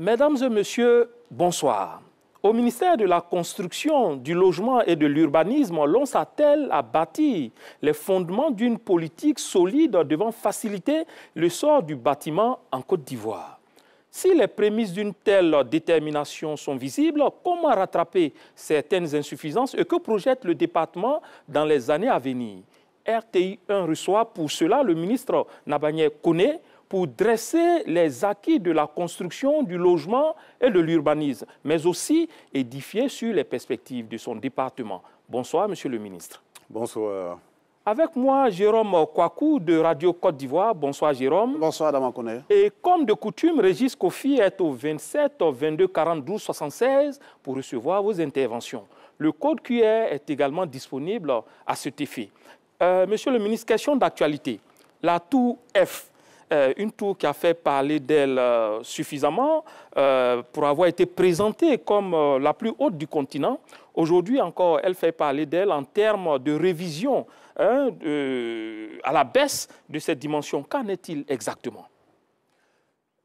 Mesdames et messieurs, bonsoir. Au ministère de la Construction, du Logement et de l'Urbanisme, l'on s'attelle à bâtir les fondements d'une politique solide devant faciliter le sort du bâtiment en Côte d'Ivoire. Si les prémices d'une telle détermination sont visibles, comment rattraper certaines insuffisances et que projette le département dans les années à venir? RTI 1 reçoit pour cela le ministre Nabanieh Koné pour dresser les acquis de la construction, du logement et de l'urbanisme, mais aussi édifier sur les perspectives de son département. Bonsoir, monsieur le ministre. Bonsoir. Avec moi, Jérôme Kouakou de Radio Côte d'Ivoire. Bonsoir, Jérôme. Bonsoir, Dama Koné. Et comme de coutume, Régis Kofi est au 27 22 42 76 pour recevoir vos interventions. Le code QR est également disponible à cet effet. Monsieur le ministre, question d'actualité. La tour F, une tour qui a fait parler d'elle suffisamment pour avoir été présentée comme la plus haute du continent. Aujourd'hui encore, elle fait parler d'elle en termes de révision à la baisse de cette dimension. Qu'en est-il exactement?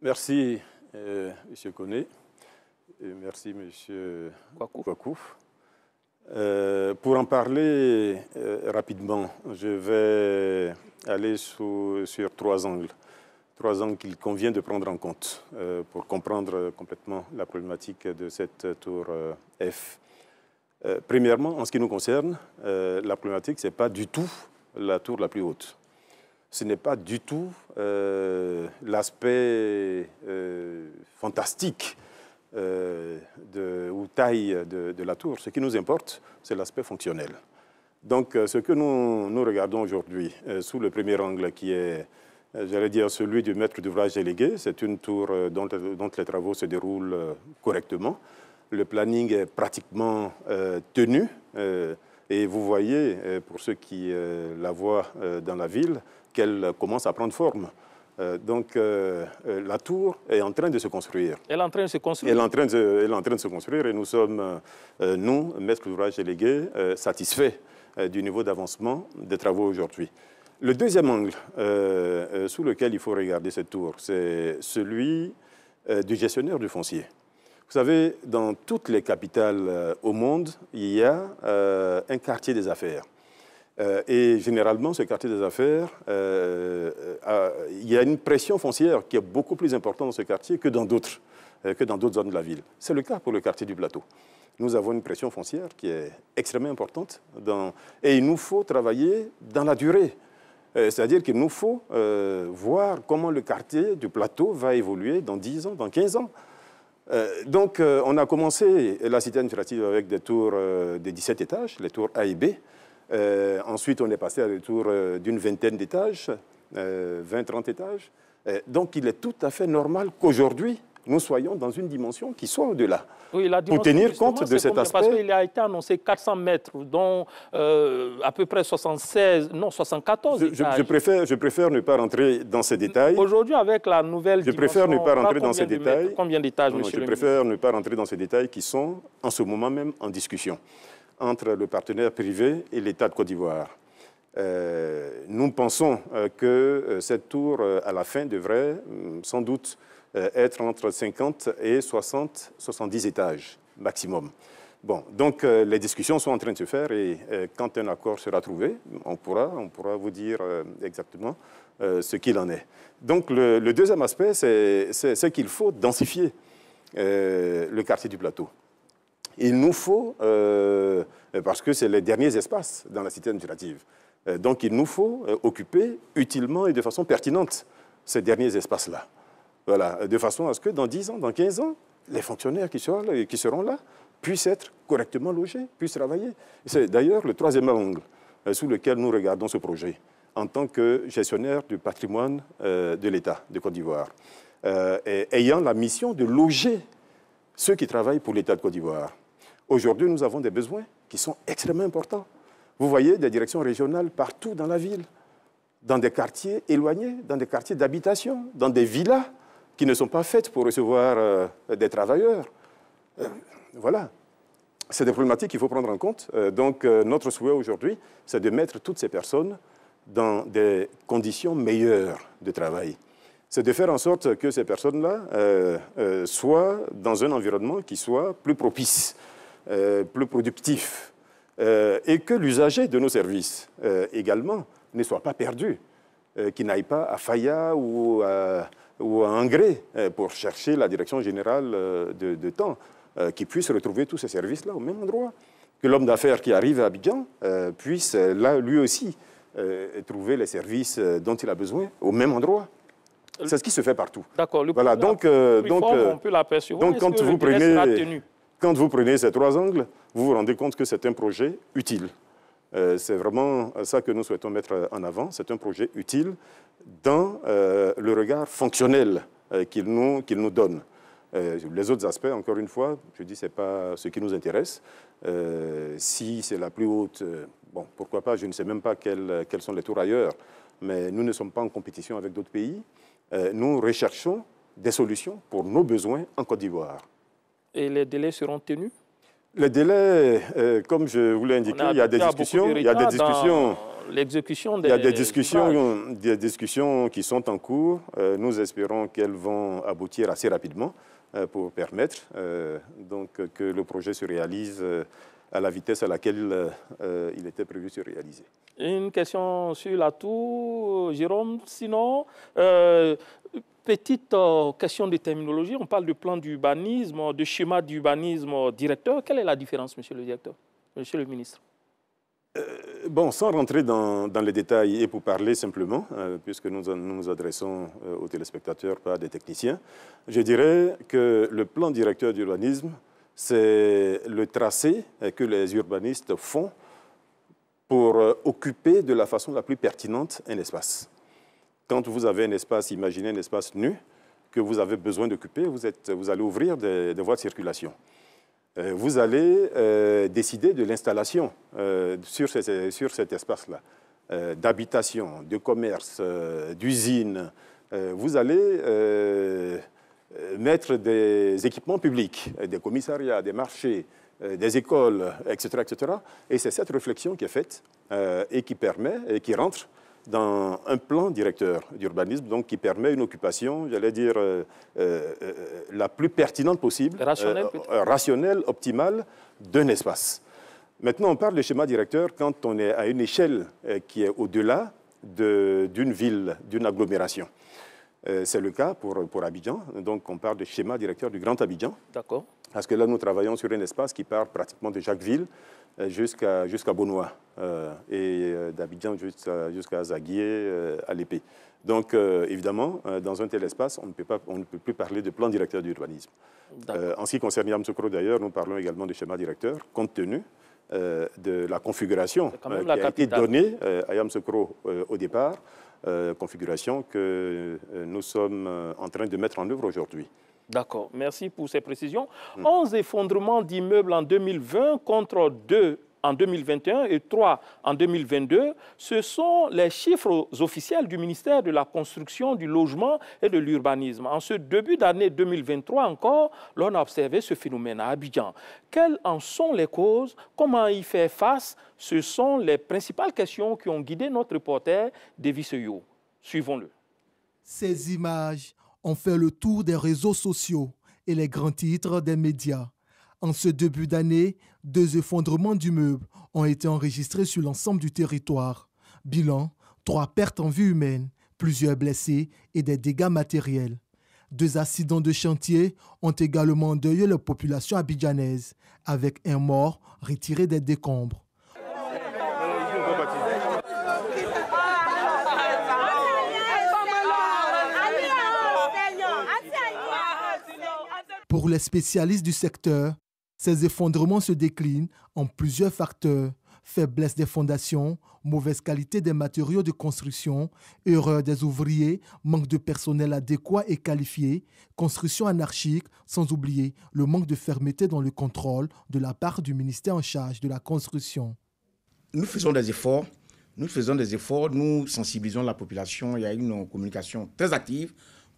Merci, M. Koné. Et merci, M. Kouakou. Pour en parler rapidement, je vais aller sur trois angles qu'il convient de prendre en compte pour comprendre complètement la problématique de cette tour F. Premièrement, en ce qui nous concerne, la problématique, ce n'est pas du tout la tour la plus haute. Ce n'est pas du tout l'aspect fantastique ou taille de la tour. Ce qui nous importe, c'est l'aspect fonctionnel. Donc, ce que nous regardons aujourd'hui sous le premier angle qui est, j'allais dire, celui du maître d'ouvrage délégué, c'est une tour dont les travaux se déroulent correctement. Le planning est pratiquement tenu et vous voyez, pour ceux qui la voient dans la ville, qu'elle commence à prendre forme. Donc, la tour est en train de se construire. Elle est en train de se construire. Elle est en train de se construire et nous sommes, nous, maîtres d'ouvrage délégués, satisfaits du niveau d'avancement des travaux aujourd'hui. Le deuxième angle sous lequel il faut regarder cette tour, c'est celui du gestionnaire du foncier. Vous savez, dans toutes les capitales au monde, il y a un quartier des affaires. Et généralement, ce quartier des affaires, il y a une pression foncière qui est beaucoup plus importante dans ce quartier que dans d'autres zones de la ville. C'est le cas pour le quartier du Plateau. Nous avons une pression foncière qui est extrêmement importante et il nous faut travailler dans la durée. C'est-à-dire qu'il nous faut voir comment le quartier du Plateau va évoluer dans 10 ans, dans 15 ans. Donc, on a commencé la cité administrative avec des tours de 17 étages, les tours A et B. Ensuite, on est passé à des tours d'une vingtaine d'étages, 20-30 étages. Donc, il est tout à fait normal qu'aujourd'hui, nous soyons dans une dimension qui soit au-delà. Oui, pour tenir compte de cet aspect. Parce qu'il a été annoncé 400 mètres, dont à peu près 74 étages. Je préfère ne pas rentrer dans ces détails. Aujourd'hui, avec la nouvelle dimension, je préfère ne pas rentrer dans ces détails. Combien d'étages, monsieur le ministre? Je préfère ne pas rentrer dans ces détails qui sont, en ce moment même, en discussion entre le partenaire privé et l'État de Côte d'Ivoire. Nous pensons que cette tour, à la fin, devrait sans doute être entre 50 et 70 étages maximum. Bon, donc les discussions sont en train de se faire et quand un accord sera trouvé, on pourra vous dire exactement ce qu'il en est. Donc le deuxième aspect, c'est qu'il faut densifier le quartier du Plateau. Il nous faut, parce que c'est les derniers espaces dans la cité administrative, donc il nous faut occuper utilement et de façon pertinente ces derniers espaces-là. Voilà, de façon à ce que dans 10 ans, dans 15 ans, les fonctionnaires qui seront là puissent être correctement logés, puissent travailler. C'est d'ailleurs le troisième angle sous lequel nous regardons ce projet, en tant que gestionnaire du patrimoine de l'État de Côte d'Ivoire, ayant la mission de loger ceux qui travaillent pour l'État de Côte d'Ivoire. Aujourd'hui, nous avons des besoins qui sont extrêmement importants. Vous voyez des directions régionales partout dans la ville, dans des quartiers éloignés, dans des quartiers d'habitation, dans des villas qui ne sont pas faites pour recevoir des travailleurs. Voilà. C'est des problématiques qu'il faut prendre en compte. Donc, notre souhait aujourd'hui, c'est de mettre toutes ces personnes dans des conditions meilleures de travail. c'est de faire en sorte que ces personnes-là soient dans un environnement qui soit plus propice, plus productif, et que l'usager de nos services également ne soit pas perdu, qu'il n'aille pas à Faya ou à Angré pour chercher la direction générale de temps, qu'il puisse retrouver tous ces services-là au même endroit. Que l'homme d'affaires qui arrive à Abidjan puisse, là, lui aussi, trouver les services dont il a besoin au même endroit. C'est ce qui se fait partout. D'accord. Voilà, on peut l'apercevoir. Donc, quand vous prenez ces trois angles, vous vous rendez compte que c'est un projet utile. C'est vraiment ça que nous souhaitons mettre en avant. C'est un projet utile dans le regard fonctionnel qu'il nous donne. Les autres aspects, encore une fois, je dis, ce n'est pas ce qui nous intéresse. Si c'est la plus haute, bon, pourquoi pas, je ne sais même pas quels sont les tours ailleurs, mais nous ne sommes pas en compétition avec d'autres pays. Nous recherchons des solutions pour nos besoins en Côte d'Ivoire. Et les délais seront tenus? Les délais, comme je vous l'ai indiqué, il y a des discussions. Il y a des discussions. L'exécution des... Il y a des discussions qui sont en cours. Nous espérons qu'elles vont aboutir assez rapidement pour permettre donc, que le projet se réalise à la vitesse à laquelle il était prévu de se réaliser. Une question sur la tour, Jérôme. Sinon, petite question de terminologie. On parle de plan d'urbanisme, de schéma d'urbanisme directeur. Quelle est la différence, monsieur le directeur, monsieur le ministre? Bon, sans rentrer dans les détails et pour parler simplement, puisque nous nous adressons aux téléspectateurs, pas à des techniciens, je dirais que le plan directeur d'urbanisme, c'est le tracé que les urbanistes font pour occuper de la façon la plus pertinente un espace. Quand vous avez un espace, imaginez un espace nu, que vous avez besoin d'occuper, vous allez ouvrir des voies de circulation. Vous allez décider de l'installation sur cet espace-là, d'habitation, de commerce, d'usine. Vous allez mettre des équipements publics, des commissariats, des marchés, des écoles, etc., etc. Et c'est cette réflexion qui est faite et qui permet, et qui rentre dans un plan directeur d'urbanisme, donc qui permet une occupation, j'allais dire, la plus pertinente possible, rationnelle, optimale, d'un espace. Maintenant, on parle de schéma directeur quand on est à une échelle qui est au-delà d'une ville, d'une agglomération. C'est le cas pour Abidjan, donc on parle de schéma directeur du Grand Abidjan. D'accord. Parce que là, nous travaillons sur un espace qui part pratiquement de Jacquesville jusqu'à Bonois, et d'Abidjan jusqu'à Zaguié, à l'Épée. Donc, évidemment, dans un tel espace, on ne peut plus parler de plan directeur d'urbanisme. En ce qui concerne Yamoussoukro, d'ailleurs, nous parlons également de schéma directeur, compte tenu de la configuration qui a été donnée à Yamoussoukro au départ, configuration que nous sommes en train de mettre en œuvre aujourd'hui. D'accord, merci pour ces précisions. 11 effondrements d'immeubles en 2020 contre 2 en 2021 et 3 en 2022, ce sont les chiffres officiels du ministère de la Construction, du Logement et de l'Urbanisme. En ce début d'année 2023 encore, l'on a observé ce phénomène à Abidjan. Quelles en sont les causes? Comment y faire face? Ce sont les principales questions qui ont guidé notre reporter Davy Seyo. Suivons-le. Ces images ont fait le tour des réseaux sociaux et les grands titres des médias. En ce début d'année, 2 effondrements d'immeubles ont été enregistrés sur l'ensemble du territoire. Bilan, 3 pertes en vie humaine, plusieurs blessés et des dégâts matériels. 2 accidents de chantier ont également endeuillé la population abidjanaise, avec un mort retiré des décombres. Pour les spécialistes du secteur, ces effondrements se déclinent en plusieurs facteurs: faiblesse des fondations, mauvaise qualité des matériaux de construction, erreur des ouvriers, manque de personnel adéquat et qualifié, construction anarchique, sans oublier le manque de fermeté dans le contrôle de la part du ministère en charge de la construction. Nous faisons des efforts, nous sensibilisons la population, il y a une communication très active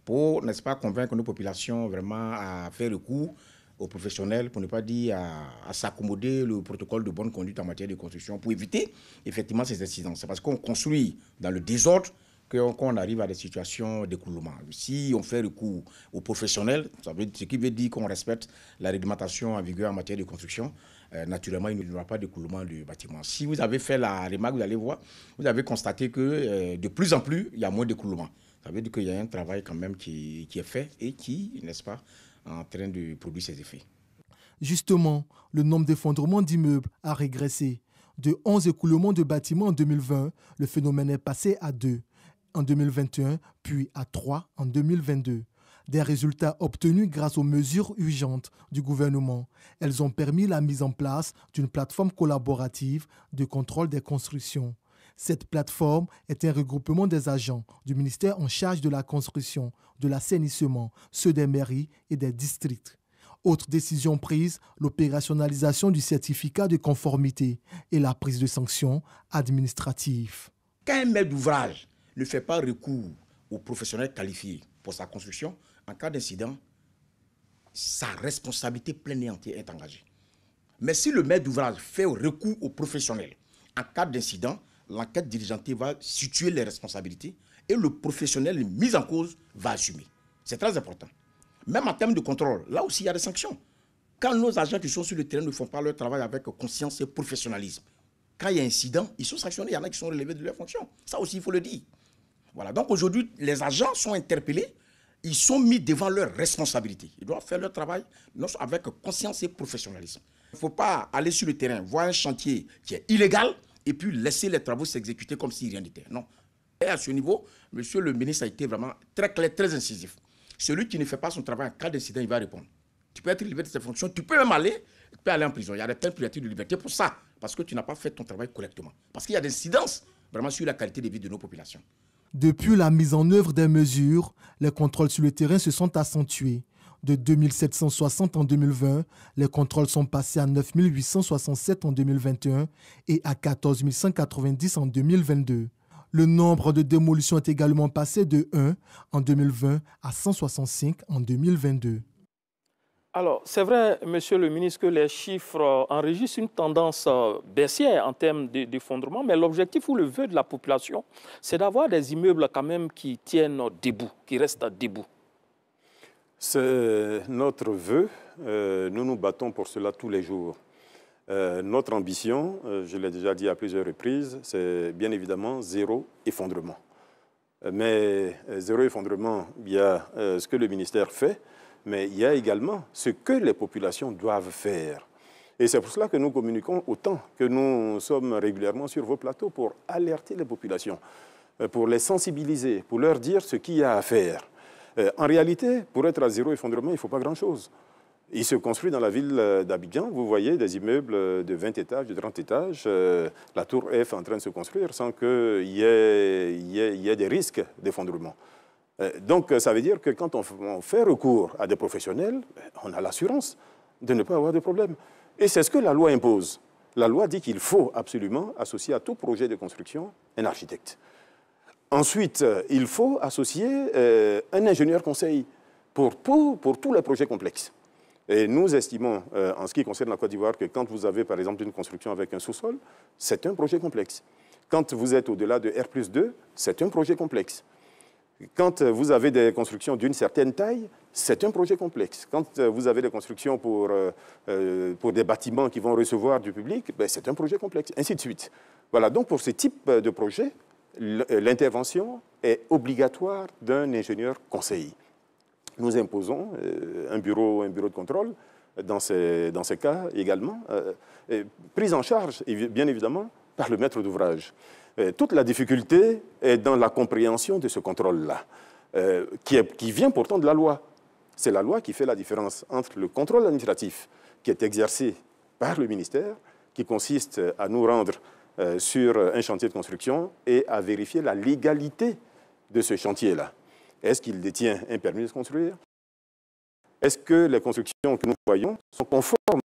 pour, n'est-ce pas, convaincre nos populations vraiment à faire recours aux professionnels, pour ne pas dire à s'accommoder le protocole de bonne conduite en matière de construction, pour éviter effectivement ces incidents. C'est parce qu'on construit dans le désordre qu'on arrive à des situations d'écoulement. Si on fait recours aux professionnels, ce qui veut dire qu'on respecte la réglementation en vigueur en matière de construction, naturellement, il n'y aura pas d'écoulement du bâtiment. Si vous avez fait la remarque, vous allez voir, vous avez constaté que de plus en plus, il y a moins d'écoulement. Ça veut dire qu'il y a un travail quand même qui est fait et qui, n'est-ce pas, est en train de produire ses effets. Justement, le nombre d'effondrements d'immeubles a régressé. De 11 écoulements de bâtiments en 2020, le phénomène est passé à 2 en 2021, puis à 3 en 2022. Des résultats obtenus grâce aux mesures urgentes du gouvernement. Elles ont permis la mise en place d'une plateforme collaborative de contrôle des constructions. Cette plateforme est un regroupement des agents du ministère en charge de la construction, de l'assainissement, ceux des mairies et des districts. Autre décision prise, l'opérationnalisation du certificat de conformité et la prise de sanctions administratives. Quand un maître d'ouvrage ne fait pas recours aux professionnels qualifiés pour sa construction, en cas d'incident, sa responsabilité pleine et entière est engagée. Mais si le maître d'ouvrage fait recours aux professionnels, en cas d'incident, l'enquête diligentée va situer les responsabilités et le professionnel mis en cause va assumer. C'est très important. Même en termes de contrôle, là aussi il y a des sanctions. Quand nos agents qui sont sur le terrain ne font pas leur travail avec conscience et professionnalisme, quand il y a incident, ils sont sanctionnés, il y en a qui sont relevés de leurs fonctions. Ça aussi, il faut le dire. Voilà. Donc aujourd'hui, les agents sont interpellés, ils sont mis devant leurs responsabilités. Ils doivent faire leur travail avec conscience et professionnalisme. Il ne faut pas aller sur le terrain, voir un chantier qui est illégal et puis laisser les travaux s'exécuter comme si rien n'était. Non. Et à ce niveau, monsieur le ministre a été vraiment très clair, très incisif. Celui qui ne fait pas son travail en cas d'incident, il va répondre. Tu peux être libre de tes fonctions, tu peux même aller en prison. Il y a des peines privatives de liberté pour ça, parce que tu n'as pas fait ton travail correctement. Parce qu'il y a des incidences vraiment sur la qualité de vie de nos populations. Depuis la mise en œuvre des mesures, les contrôles sur le terrain se sont accentués. De 2760 en 2020, les contrôles sont passés à 9867 en 2021 et à 14 190 en 2022. Le nombre de démolitions est également passé de 1 en 2020 à 165 en 2022. Alors, c'est vrai, monsieur le ministre, que les chiffres enregistrent une tendance baissière en termes d'effondrement, mais l'objectif ou le vœu de la population, c'est d'avoir des immeubles quand même qui tiennent debout, qui restent debout. C'est notre vœu. Nous nous battons pour cela tous les jours. Notre ambition, je l'ai déjà dit à plusieurs reprises, c'est bien évidemment zéro effondrement. Mais zéro effondrement, il y a ce que le ministère fait, mais il y a également ce que les populations doivent faire. Et c'est pour cela que nous communiquons autant, que nous sommes régulièrement sur vos plateaux pour alerter les populations, pour les sensibiliser, pour leur dire ce qu'il y a à faire. En réalité, pour être à zéro effondrement, il ne faut pas grand-chose. Il se construit dans la ville d'Abidjan. Vous voyez des immeubles de 20 étages, de 30 étages. La tour F est en train de se construire sans qu'il y ait des risques d'effondrement. Donc, ça veut dire que quand on fait recours à des professionnels, on a l'assurance de ne pas avoir de problème. Et c'est ce que la loi impose. La loi dit qu'il faut absolument associer à tout projet de construction un architecte. Ensuite, il faut associer un ingénieur conseil pour tous les projets complexes. Et nous estimons, en ce qui concerne la Côte d'Ivoire, que quand vous avez, par exemple, une construction avec un sous-sol, c'est un projet complexe. Quand vous êtes au-delà de R+2, c'est un projet complexe. Quand vous avez des constructions d'une certaine taille, c'est un projet complexe. Quand vous avez des constructions pour des bâtiments qui vont recevoir du public, ben, c'est un projet complexe, ainsi de suite. Voilà, donc pour ce type de projet, l'intervention est obligatoire d'un ingénieur conseil. Nous imposons un bureau de contrôle dans ces cas également, prise en charge, bien évidemment, par le maître d'ouvrage. Toute la difficulté est dans la compréhension de ce contrôle-là, qui vient pourtant de la loi. C'est la loi qui fait la différence entre le contrôle administratif qui est exercé par le ministère, qui consiste à nous rendre sur un chantier de construction et à vérifier la légalité de ce chantier-là. Est-ce qu'il détient un permis de construire? Est-ce que les constructions que nous voyons sont conformes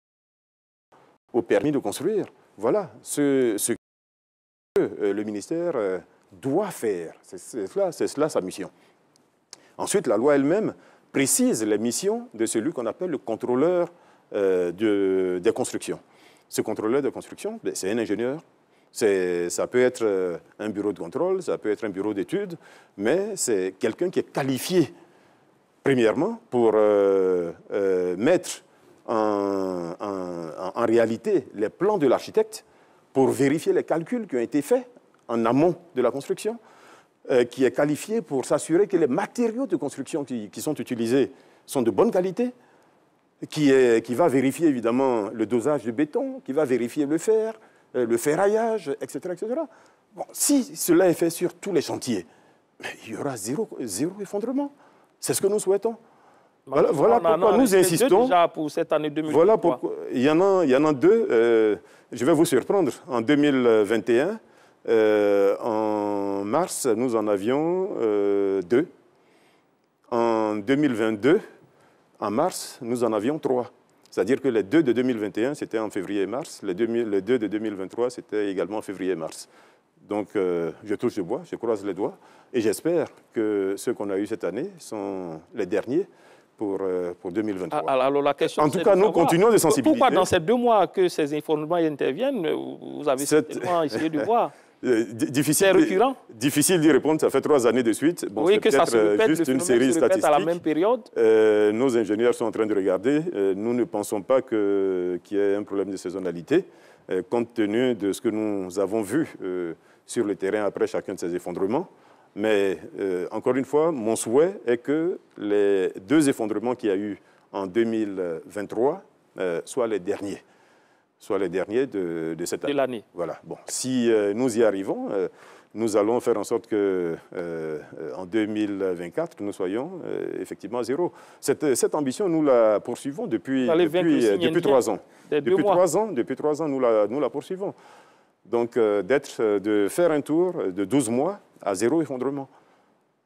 au permis de construire? Voilà ce que le ministère doit faire. C'est cela sa mission. Ensuite, la loi elle-même précise les missions de celui qu'on appelle le contrôleur des constructions. Ce contrôleur de construction, c'est un ingénieur Ça peut être un bureau de contrôle, ça peut être un bureau d'études, mais c'est quelqu'un qui est qualifié, premièrement, pour mettre en réalité les plans de l'architecte, pour vérifier les calculs qui ont été faits en amont de la construction, qui est qualifié pour s'assurer que les matériaux de construction qui sont utilisés sont de bonne qualité, qui va vérifier évidemment le dosage de béton, qui va vérifier le fer, le ferraillage, etc., etc. Bon, si cela est fait sur tous les chantiers, il y aura zéro effondrement. C'est ce que nous souhaitons. Voilà pourquoi nous insistons. Déjà pour cette année 2023. Voilà pourquoi. Il y en a deux. Je vais vous surprendre. En 2021, en mars, nous en avions deux. En 2022, en mars, nous en avions trois. C'est-à-dire que les deux de 2021, c'était en février et mars. Les deux de 2023, c'était également en février et mars. Donc, je touche le bois, je croise les doigts. Et j'espère que ceux qu'on a eus cette année sont les derniers pour 2023. Alors, la question, en tout cas, nous continuons de sensibiliser. Pourquoi dans ces 2 mois que ces effondrements interviennent, vous avez certainement essayé de voir? C'est récurrent. Difficile d'y répondre, ça fait 3 années de suite. Bon, oui, que ça se répète, juste une série statistique. À la même période. Nos ingénieurs sont en train de regarder. Nous ne pensons pas qu'il y ait un problème de saisonnalité, compte tenu de ce que nous avons vu sur le terrain après chacun de ces effondrements. Mais encore une fois, mon souhait est que les 2 effondrements qu'il y a eu en 2023 soient les derniers. De cette année. De l'année. Voilà. Bon, si nous y arrivons, nous allons faire en sorte que en 2024, nous soyons effectivement à zéro. Cette ambition, nous la poursuivons depuis 3 ans. Depuis 3 ans, nous la poursuivons. Donc, de faire un tour de 12 mois à zéro effondrement.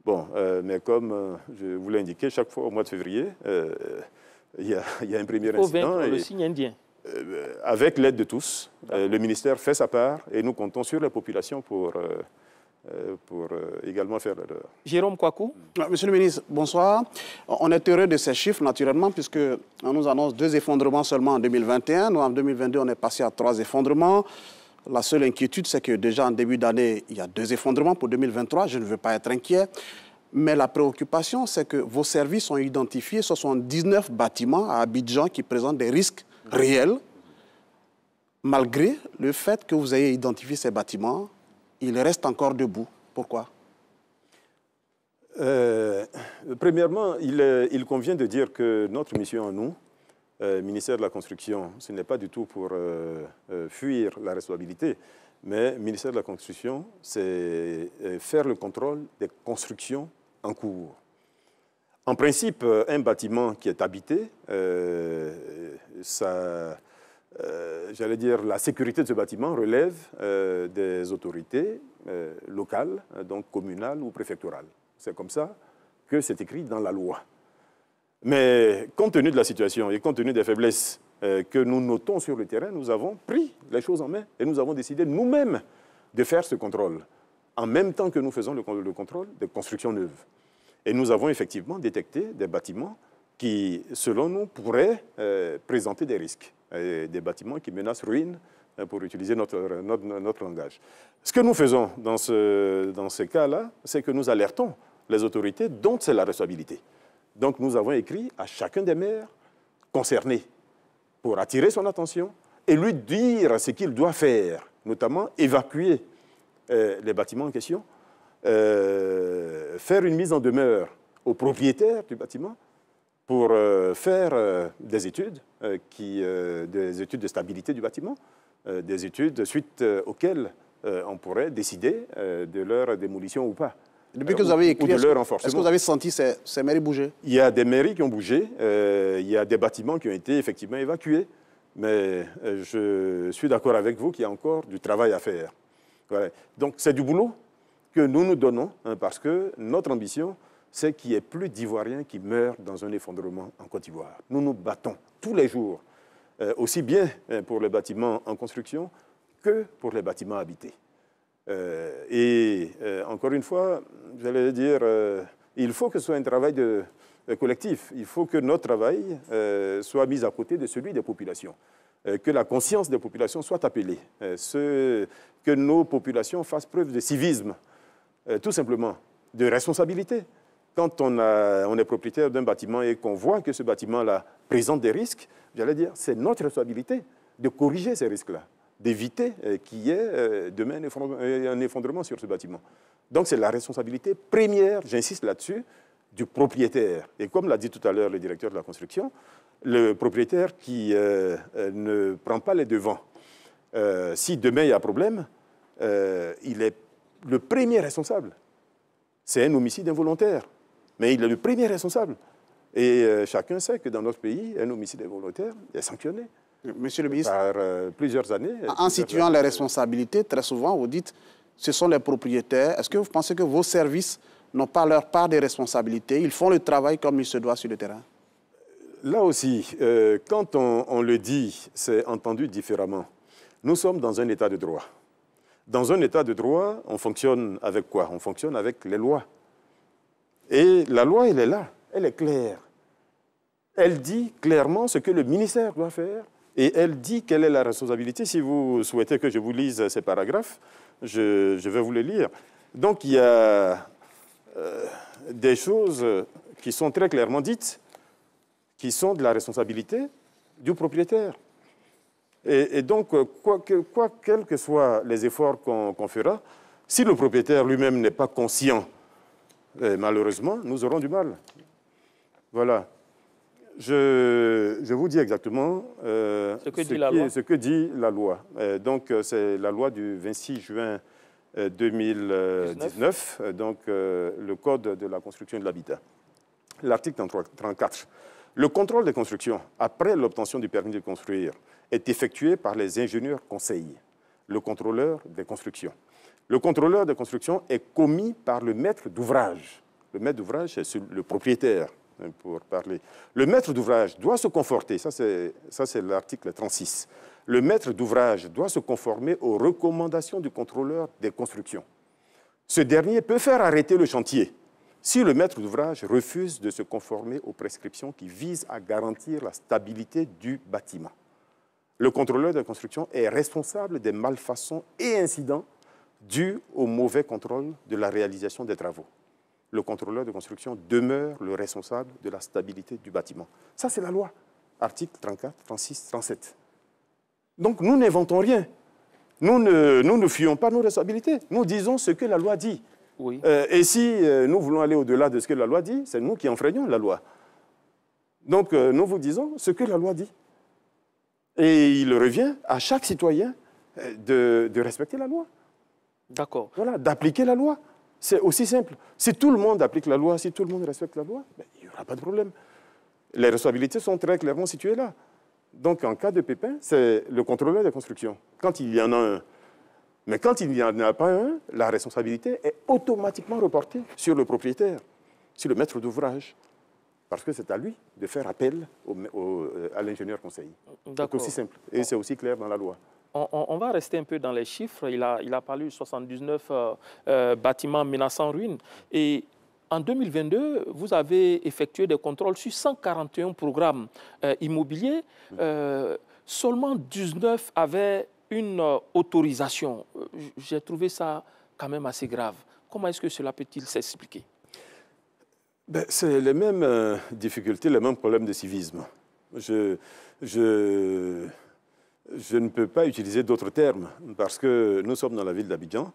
Bon, mais comme je vous l'ai indiqué, chaque fois au mois de février, il y a un premier incident. Il faut vaincre le signe indien. Avec l'aide de tous, le ministère fait sa part et nous comptons sur la population pour également faire leur... Jérôme Kouakou. Monsieur le ministre, bonsoir. On est heureux de ces chiffres, naturellement, puisqu'on nous annonce 2 effondrements seulement en 2021. Nous, en 2022, on est passé à 3 effondrements. La seule inquiétude, c'est que déjà en début d'année, il y a 2 effondrements pour 2023. Je ne veux pas être inquiet. Mais la préoccupation, c'est que vos services ont identifié 79 bâtiments à Abidjan qui présentent des risques réels. Malgré le fait que vous ayez identifié ces bâtiments, ils restent encore debout. Pourquoi? Premièrement, il convient de dire que notre mission à nous, ministère de la Construction, ce n'est pas du tout pour fuir la responsabilité, mais ministère de la Construction, c'est faire le contrôle des constructions en cours. En principe, un bâtiment qui est habité, j'allais dire, la sécurité de ce bâtiment relève des autorités locales, donc communales ou préfectorales. C'est comme ça que c'est écrit dans la loi. Mais compte tenu de la situation et compte tenu des faiblesses que nous notons sur le terrain, nous avons pris les choses en main et nous avons décidé nous-mêmes de faire ce contrôle, en même temps que nous faisons le contrôle des constructions neuves. Et nous avons effectivement détecté des bâtiments qui, selon nous, pourraient présenter des risques. Des bâtiments qui menacent ruine, pour utiliser notre langage. Ce que nous faisons dans ce cas-là, c'est que nous alertons les autorités dont c'est la responsabilité. Donc nous avons écrit à chacun des maires concernés pour attirer son attention et lui dire ce qu'il doit faire, notamment évacuer les bâtiments en question, faire une mise en demeure au propriétaire du bâtiment pour faire des études, des études de stabilité du bâtiment, des études suite auxquelles on pourrait décider de leur démolition ou pas. Depuis que vous avez écrit, est-ce que vous avez senti ces mairies bouger? Il y a des mairies qui ont bougé, il y a des bâtiments qui ont été effectivement évacués, mais je suis d'accord avec vous qu'il y a encore du travail à faire. Voilà. Donc c'est du boulot que nous nous donnons, parce que notre ambition, c'est qu'il n'y ait plus d'Ivoiriens qui meurent dans un effondrement en Côte d'Ivoire. Nous nous battons tous les jours, aussi bien pour les bâtiments en construction que pour les bâtiments habités. Encore une fois, j'allais dire, il faut que ce soit un travail collectif. Il faut que notre travail soit mis à côté de celui des populations. que la conscience des populations soit appelée, que nos populations fassent preuve de civisme, tout simplement, de responsabilité. Quand on est propriétaire d'un bâtiment et qu'on voit que ce bâtiment-là présente des risques, j'allais dire, c'est notre responsabilité de corriger ces risques-là, d'éviter qu'il y ait demain un effondrement sur ce bâtiment. Donc c'est la responsabilité première, j'insiste là-dessus, du propriétaire. Et comme l'a dit tout à l'heure le directeur de la construction, le propriétaire qui ne prend pas les devants, si demain il y a problème, il est le premier responsable. C'est un homicide involontaire, mais il est le premier responsable. Et chacun sait que dans notre pays, un homicide involontaire est sanctionné. Monsieur le ministre, par plusieurs années. En situant les responsabilités, très souvent, vous dites ce sont les propriétaires. Est-ce que vous pensez que vos services n'ont pas leur part des responsabilités? Ils font le travail comme il se doit sur le terrain? Là aussi, quand on le dit, c'est entendu différemment. Nous sommes dans un état de droit. Dans un état de droit, on fonctionne avec quoi? On fonctionne avec les lois. Et la loi, elle est là, elle est claire. Elle dit clairement ce que le ministère doit faire et elle dit quelle est la responsabilité. Si vous souhaitez que je vous lise ces paragraphes, je vais vous les lire. Donc, il y a des choses qui sont très clairement dites, qui sont de la responsabilité du propriétaire. Et donc, quels que soient les efforts qu'on fera, si le propriétaire lui-même n'est pas conscient, malheureusement, nous aurons du mal. Voilà. Je vous dis exactement ce que dit la loi. Donc, c'est la loi du 26 juin 2019, donc le Code de la construction et de l'habitat. L'article 34. Le contrôle des constructions, après l'obtention du permis de construire, est effectué par les ingénieurs conseils, le contrôleur des constructions. Le contrôleur des constructions est commis par le maître d'ouvrage. Le maître d'ouvrage, c'est le propriétaire, pour parler. Le maître d'ouvrage doit se conformer, ça c'est l'article 36. Le maître d'ouvrage doit se conformer aux recommandations du contrôleur des constructions. Ce dernier peut faire arrêter le chantier si le maître d'ouvrage refuse de se conformer aux prescriptions qui visent à garantir la stabilité du bâtiment. Le contrôleur de construction est responsable des malfaçons et incidents dus au mauvais contrôle de la réalisation des travaux. Le contrôleur de construction demeure le responsable de la stabilité du bâtiment. Ça, c'est la loi. Articles 34, 36, 37. Donc, nous n'inventons rien. Nous ne fuyons pas nos responsabilités. Nous disons ce que la loi dit. Oui. Et si nous voulons aller au-delà de ce que la loi dit, c'est nous qui enfreignons la loi. Donc, nous vous disons ce que la loi dit. Et il revient à chaque citoyen de respecter la loi. D'accord. Voilà, d'appliquer la loi. C'est aussi simple. Si tout le monde applique la loi, si tout le monde respecte la loi, ben, il n'y aura pas de problème. Les responsabilités sont très clairement situées là. Donc, en cas de pépin, c'est le contrôleur des constructions, quand il y en a un. Mais quand il n'y en a pas un, la responsabilité est automatiquement reportée sur le propriétaire, sur le maître d'ouvrage. Parce que c'est à lui de faire appel à l'ingénieur conseiller. C'est aussi simple. Et c'est aussi clair dans la loi. On va rester un peu dans les chiffres. Il a parlé de 79 bâtiments menaçant ruine. Et en 2022, vous avez effectué des contrôles sur 141 programmes immobiliers. Seulement 19 avaient une autorisation. J'ai trouvé ça quand même assez grave. Comment est-ce que cela peut-il s'expliquer? C'est les mêmes difficultés, les mêmes problèmes de civisme. Je ne peux pas utiliser d'autres termes parce que nous sommes dans la ville d'Abidjan.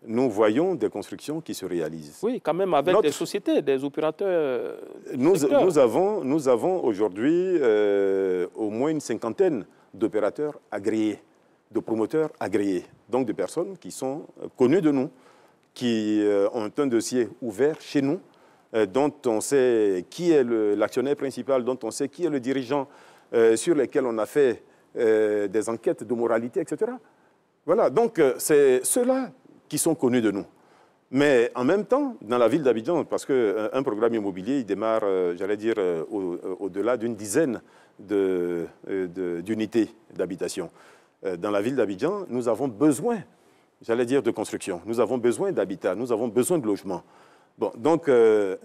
Nous voyons des constructions qui se réalisent. Oui, quand même avec des sociétés, des opérateurs. Nous avons aujourd'hui au moins une cinquantaine d'opérateurs agréés, de promoteurs agréés, donc de personnes qui sont connues de nous, qui ont un dossier ouvert chez nous, dont on sait qui est l'actionnaire principal, dont on sait qui est le dirigeant, sur lesquels on a fait des enquêtes de moralité, etc. Voilà, donc c'est ceux-là qui sont connus de nous. Mais en même temps, dans la ville d'Abidjan, parce qu'un programme immobilier, il démarre, j'allais dire, au-delà d'une dizaine d'unités d'habitation. Dans la ville d'Abidjan, nous avons besoin, j'allais dire, de construction. Nous avons besoin d'habitat, nous avons besoin de logement. Bon, donc,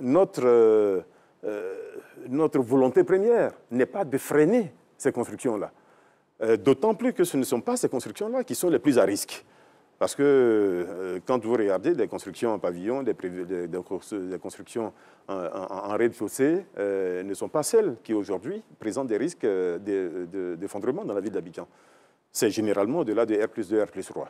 notre volonté première n'est pas de freiner ces constructions-là. D'autant plus que ce ne sont pas ces constructions-là qui sont les plus à risque. Parce que quand vous regardez des constructions en pavillon, des constructions en rez-de-chaussée, ne sont pas celles qui aujourd'hui présentent des risques d'effondrement dans la ville d'Abidjan. C'est généralement au-delà de R+2, R+3.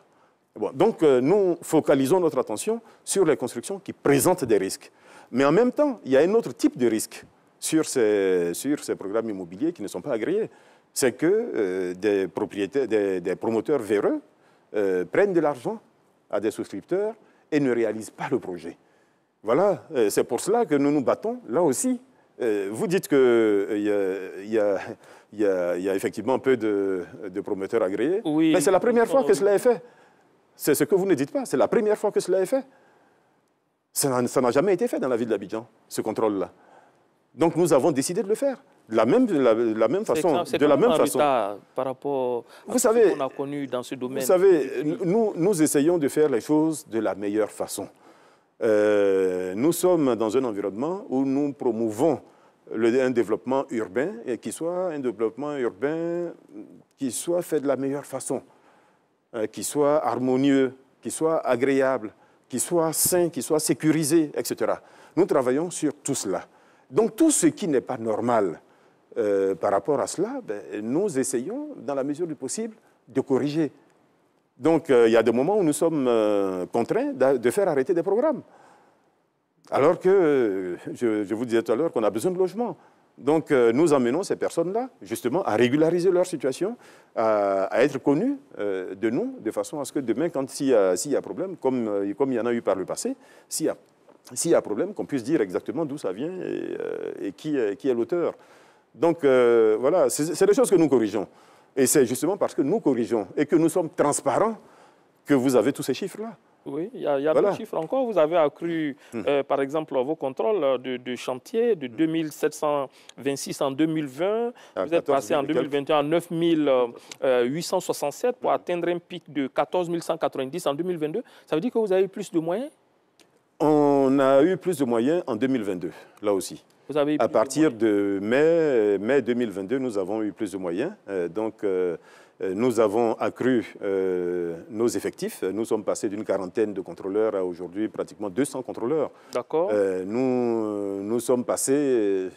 Bon, donc nous focalisons notre attention sur les constructions qui présentent des risques. Mais en même temps, il y a un autre type de risque sur ces programmes immobiliers qui ne sont pas agréés. C'est que des propriétaires, des promoteurs véreux prennent de l'argent à des souscripteurs et ne réalisent pas le projet. Voilà, c'est pour cela que nous nous battons, là aussi. Vous dites qu'il y a effectivement un peu de promoteurs agréés, oui, mais c'est la première fois que cela est fait. C'est ce que vous ne dites pas, c'est la première fois que cela est fait. Ça n'a jamais été fait dans la ville d'Abidjan, ce contrôle-là. Donc nous avons décidé de le faire. De la même façon. C'est quand même un retard par rapport à ce qu'on a connu dans ce domaine. Vous savez, nous essayons de faire les choses de la meilleure façon. Nous sommes dans un environnement où nous promouvons un développement urbain, et qui soit un développement urbain qui soit fait de la meilleure façon, qui soit harmonieux, qui soit agréable, qui soit sain, qui soit sécurisé, etc. Nous travaillons sur tout cela. Donc tout ce qui n'est pas normal par rapport à cela, nous essayons, dans la mesure du possible, de corriger. Donc il y a des moments où nous sommes contraints de faire arrêter des programmes. Alors que, je vous disais tout à l'heure qu'on a besoin de logement. Donc nous emmenons ces personnes-là, justement, à régulariser leur situation, à être connues de nous, de façon à ce que demain, s'il y a problème, comme il y en a eu par le passé, s'il y a problème, qu'on puisse dire exactement d'où ça vient et qui est l'auteur. Donc voilà, c'est des choses que nous corrigeons. Et c'est justement parce que nous corrigeons et que nous sommes transparents que vous avez tous ces chiffres-là. Oui, il y a d'autres chiffres encore. Vous avez accru, par exemple, vos contrôles de chantier de 2726 en 2020. Vous êtes passé en 2021 à 9867 pour atteindre un pic de 14 190 en 2022. Ça veut dire que vous avez eu plus de moyens? On a eu plus de moyens en 2022, là aussi. Vous avez eu à partir de mai 2022, nous avons eu plus de moyens. Nous avons accru nos effectifs. Nous sommes passés d'une quarantaine de contrôleurs à aujourd'hui pratiquement 200 contrôleurs. D'accord. Nous sommes passés,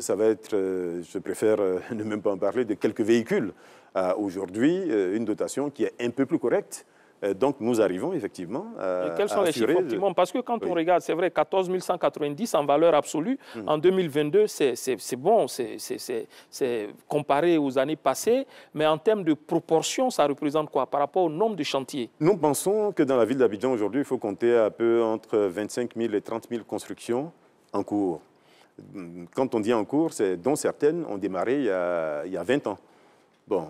ça va être, je préfère ne même pas en parler, de quelques véhicules à aujourd'hui une dotation qui est un peu plus correcte. Donc, nous arrivons effectivement à. Et quels sont les chiffres optimums? Parce que quand on regarde, c'est vrai, 14 190 en valeur absolue, en 2022, c'est bon, c'est comparé aux années passées, mais en termes de proportion, ça représente quoi par rapport au nombre de chantiers? Nous pensons que dans la ville d'Abidjan, aujourd'hui, il faut compter un peu entre 25 000 et 30 000 constructions en cours. Quand on dit en cours, c'est dont certaines ont démarré il y a 20 ans. Bon,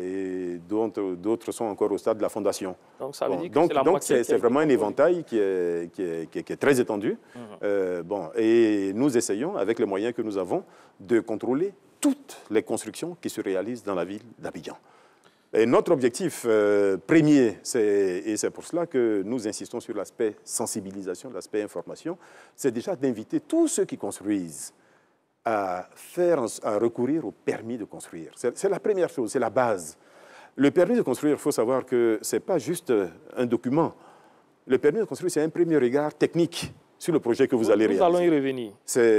et d'autres sont encore au stade de la fondation. Donc, ça veut dire que c'est vraiment un éventail qui est très étendu. Et nous essayons, avec les moyens que nous avons, de contrôler toutes les constructions qui se réalisent dans la ville d'Abidjan. Et notre objectif premier, et c'est pour cela que nous insistons sur l'aspect sensibilisation, l'aspect information, c'est déjà d'inviter tous ceux qui construisent à recourir au permis de construire. C'est la première chose, c'est la base. Le permis de construire, il faut savoir que ce n'est pas juste un document. Le permis de construire, c'est un premier regard technique sur le projet que vous allez réaliser. Nous allons y revenir.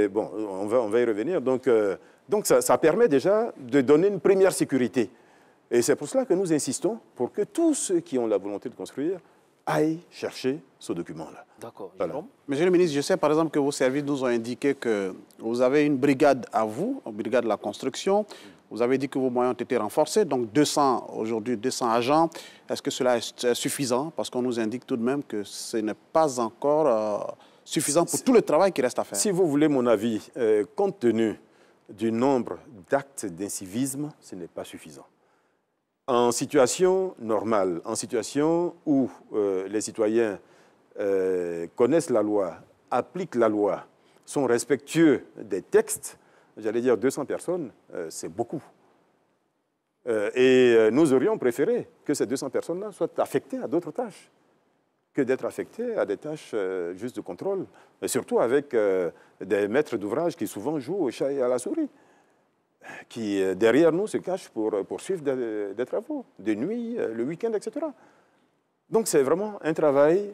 Bon, on va y revenir. Donc ça permet déjà de donner une première sécurité. Et c'est pour cela que nous insistons pour que tous ceux qui ont la volonté de construire aillent chercher ce document-là. D'accord. Voilà. Monsieur le ministre, je sais par exemple que vos services nous ont indiqué que vous avez une brigade à vous, une brigade de la construction. Vous avez dit que vos moyens ont été renforcés, donc 200 aujourd'hui, 200 agents. Est-ce que cela est suffisant? Parce qu'on nous indique tout de même que ce n'est pas encore suffisant pour tout le travail qui reste à faire. Si vous voulez mon avis, compte tenu du nombre d'actes d'incivisme, ce n'est pas suffisant. En situation normale, en situation où les citoyens connaissent la loi, appliquent la loi, sont respectueux des textes, j'allais dire 200 personnes, c'est beaucoup. Et nous aurions préféré que ces 200 personnes-là soient affectées à d'autres tâches que d'être affectées à des tâches juste de contrôle, et surtout avec des maîtres d'ouvrage qui souvent jouent au chat et à la souris. qui derrière nous se cachent pour poursuivre des travaux, de nuit, le week-end, etc. Donc c'est vraiment un travail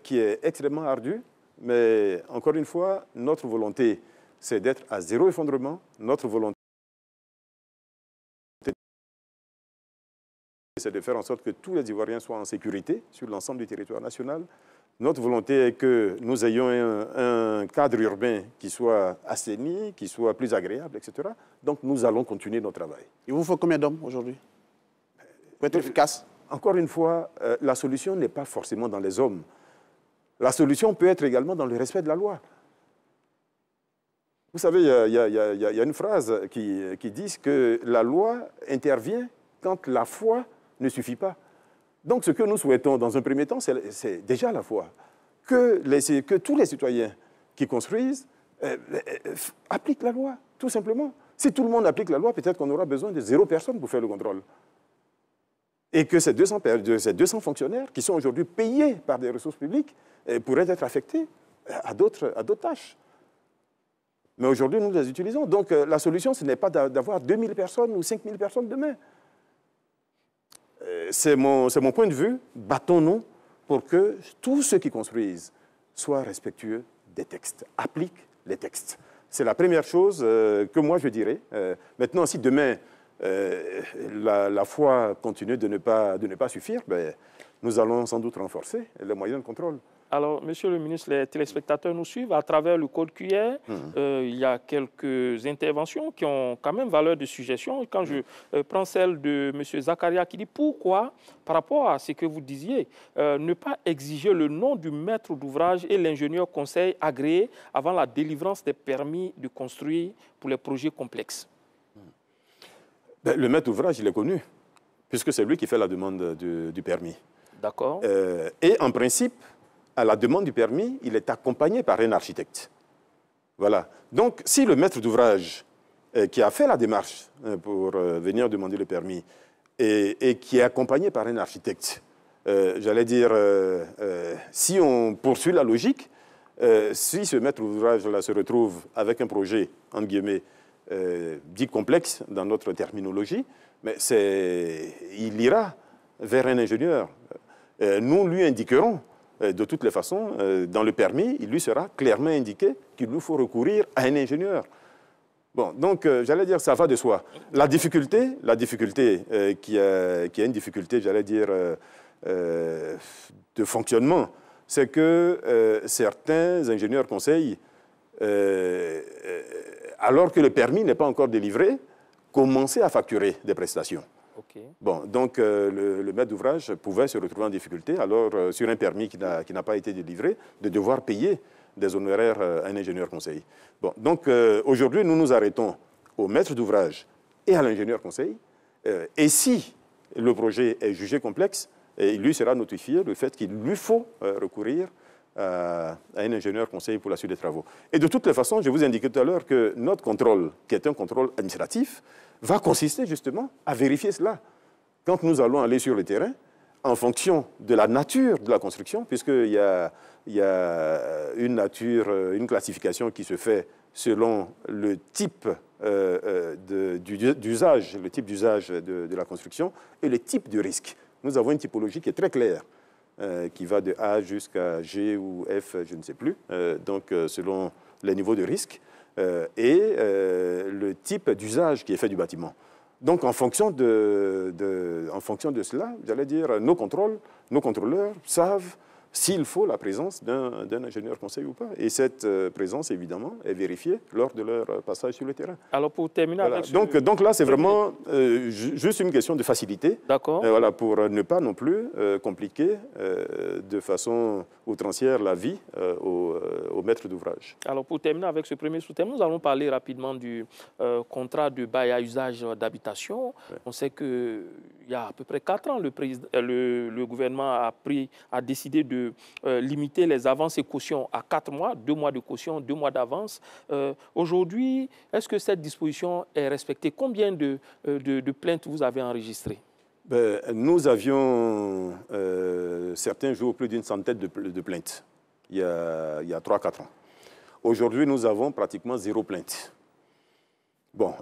qui est extrêmement ardu, mais encore une fois, notre volonté, c'est d'être à zéro effondrement. Notre volonté, c'est de faire en sorte que tous les Ivoiriens soient en sécurité sur l'ensemble du territoire national. Notre volonté est que nous ayons un cadre urbain qui soit assaini, qui soit plus agréable, etc. Donc nous allons continuer notre travail. Il vous faut combien d'hommes aujourd'hui pour être efficace? Encore une fois, la solution n'est pas forcément dans les hommes. La solution peut être également dans le respect de la loi. Vous savez, il y a une phrase qui dit que la loi intervient quand la foi ne suffit pas. Donc ce que nous souhaitons dans un premier temps, c'est déjà la foi. Que tous les citoyens qui construisent appliquent la loi, tout simplement. Si tout le monde applique la loi, peut-être qu'on aura besoin de 0 personne pour faire le contrôle. Et que ces 200 fonctionnaires qui sont aujourd'hui payés par des ressources publiques pourraient être affectés à d'autres tâches. Mais aujourd'hui, nous les utilisons. Donc la solution, ce n'est pas d'avoir 2000 personnes ou 5000 personnes demain. C'est mon point de vue. Battons-nous pour que tous ceux qui construisent soient respectueux des textes, appliquent les textes. C'est la première chose que moi je dirais. Maintenant, si demain la foi continue de ne pas suffire, ben, nous allons sans doute renforcer les moyens de contrôle. Alors, Monsieur le ministre, les téléspectateurs nous suivent à travers le code QR. Il y a quelques interventions qui ont quand même valeur de suggestion. Quand je prends celle de M. Zakaria qui dit pourquoi, par rapport à ce que vous disiez, ne pas exiger le nom du maître d'ouvrage et l'ingénieur conseil agréé avant la délivrance des permis de construire pour les projets complexes. Ben, le maître d'ouvrage, il est connu, puisque c'est lui qui fait la demande du permis. D'accord. Et en principe, à la demande du permis, il est accompagné par un architecte. Voilà. Donc, si le maître d'ouvrage qui a fait la démarche pour venir demander le permis et qui est accompagné par un architecte, j'allais dire, si on poursuit la logique, si ce maître d'ouvrage-là se retrouve avec un projet, entre guillemets, dit complexe dans notre terminologie, mais il ira vers un ingénieur. Nous lui indiquerons, de toutes les façons, dans le permis, il lui sera clairement indiqué qu'il nous faut recourir à un ingénieur. Bon, donc, j'allais dire, ça va de soi. La difficulté qui est une difficulté, j'allais dire, de fonctionnement, c'est que certains ingénieurs conseils, alors que le permis n'est pas encore délivré, commençaient à facturer des prestations. Okay. Bon, donc le maître d'ouvrage pouvait se retrouver en difficulté, alors sur un permis qui n'a pas été délivré, de devoir payer des honoraires à un ingénieur conseil. Bon, donc aujourd'hui, nous nous arrêtons au maître d'ouvrage et à l'ingénieur conseil. Et si le projet est jugé complexe, il lui sera notifié le fait qu'il lui faut recourir à un ingénieur conseil pour la suite des travaux. Et de toutes les façons, je vous indiquais tout à l'heure que notre contrôle, qui est un contrôle administratif, va consister justement à vérifier cela. Quand nous allons aller sur le terrain, en fonction de la nature de la construction, puisqu'il y a une classification qui se fait selon le type d'usage, de la construction et le type de risque. Nous avons une typologie qui est très claire, qui va de A jusqu'à G ou F, je ne sais plus, donc selon les niveaux de risque et le type d'usage qui est fait du bâtiment. Donc en fonction de cela, j'allais dire, nos contrôleurs savent s'il faut la présence d'un ingénieur conseil ou pas. Et cette présence, évidemment, est vérifiée lors de leur passage sur le terrain. Alors, pour terminer voilà. avec donc là, c'est vraiment juste une question de facilité. D'accord. Voilà, pour ne pas non plus compliquer de façon outrancière la vie au maître d'ouvrage. Alors, pour terminer avec ce premier sous-thème, nous allons parler rapidement du contrat de bail à usage d'habitation. Ouais. On sait qu'il y a à peu près 4 ans, le gouvernement a décidé de limiter les avances et cautions à 4 mois, 2 mois de caution, 2 mois d'avance. Aujourd'hui, est-ce que cette disposition est respectée? Combien de plaintes vous avez enregistrées? Nous avions certains jours plus d'une centaine de plaintes, il y a 3-4 ans. Aujourd'hui, nous avons pratiquement 0 plainte. Bon,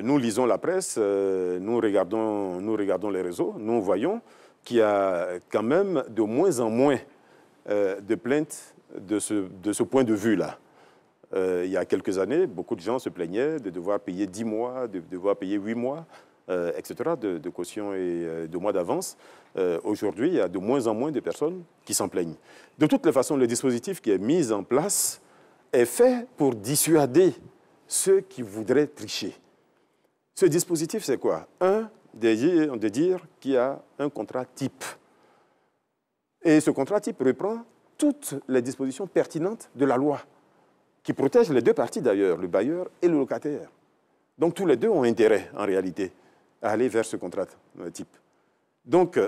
nous lisons la presse, nous regardons les réseaux, nous voyons qu'il y a quand même de moins en moins de plaintes de ce point de vue-là. Il y a quelques années, beaucoup de gens se plaignaient de devoir payer 10 mois, de devoir payer 8 mois, etc., de caution et de mois d'avance. Aujourd'hui, il y a de moins en moins de personnes qui s'en plaignent. De toutes les façons, le dispositif qui est mis en place est fait pour dissuader ceux qui voudraient tricher. Ce dispositif, c'est quoi? De dire qu'il y a un contrat type. Et ce contrat type reprend toutes les dispositions pertinentes de la loi, qui protègent les deux parties d'ailleurs, le bailleur et le locataire. Donc tous les deux ont intérêt, en réalité, à aller vers ce contrat type. Donc,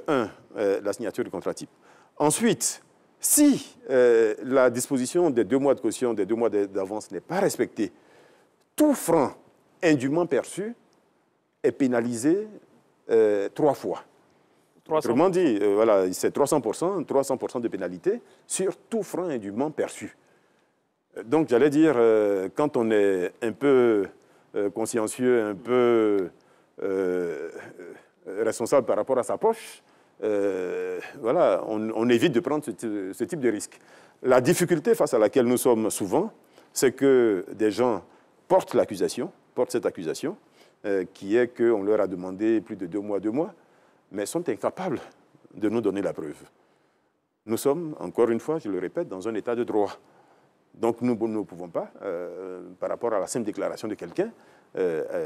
la signature du contrat type. Ensuite, si la disposition des 2 mois de caution, des 2 mois d'avance n'est pas respectée, tout franc indûment perçu est pénalisé 3 fois. 300%. Autrement dit, voilà, c'est 300% de pénalité sur tout franc indûment perçu. Donc, j'allais dire, quand on est un peu consciencieux, un peu responsable par rapport à sa poche, voilà, on évite de prendre ce type de risque. La difficulté face à laquelle nous sommes souvent, c'est que des gens portent cette accusation, qui est qu'on leur a demandé plus de 2 mois, mais sont incapables de nous donner la preuve. Nous sommes, encore une fois, je le répète, dans un état de droit. Donc nous ne pouvons pas, par rapport à la simple déclaration de quelqu'un,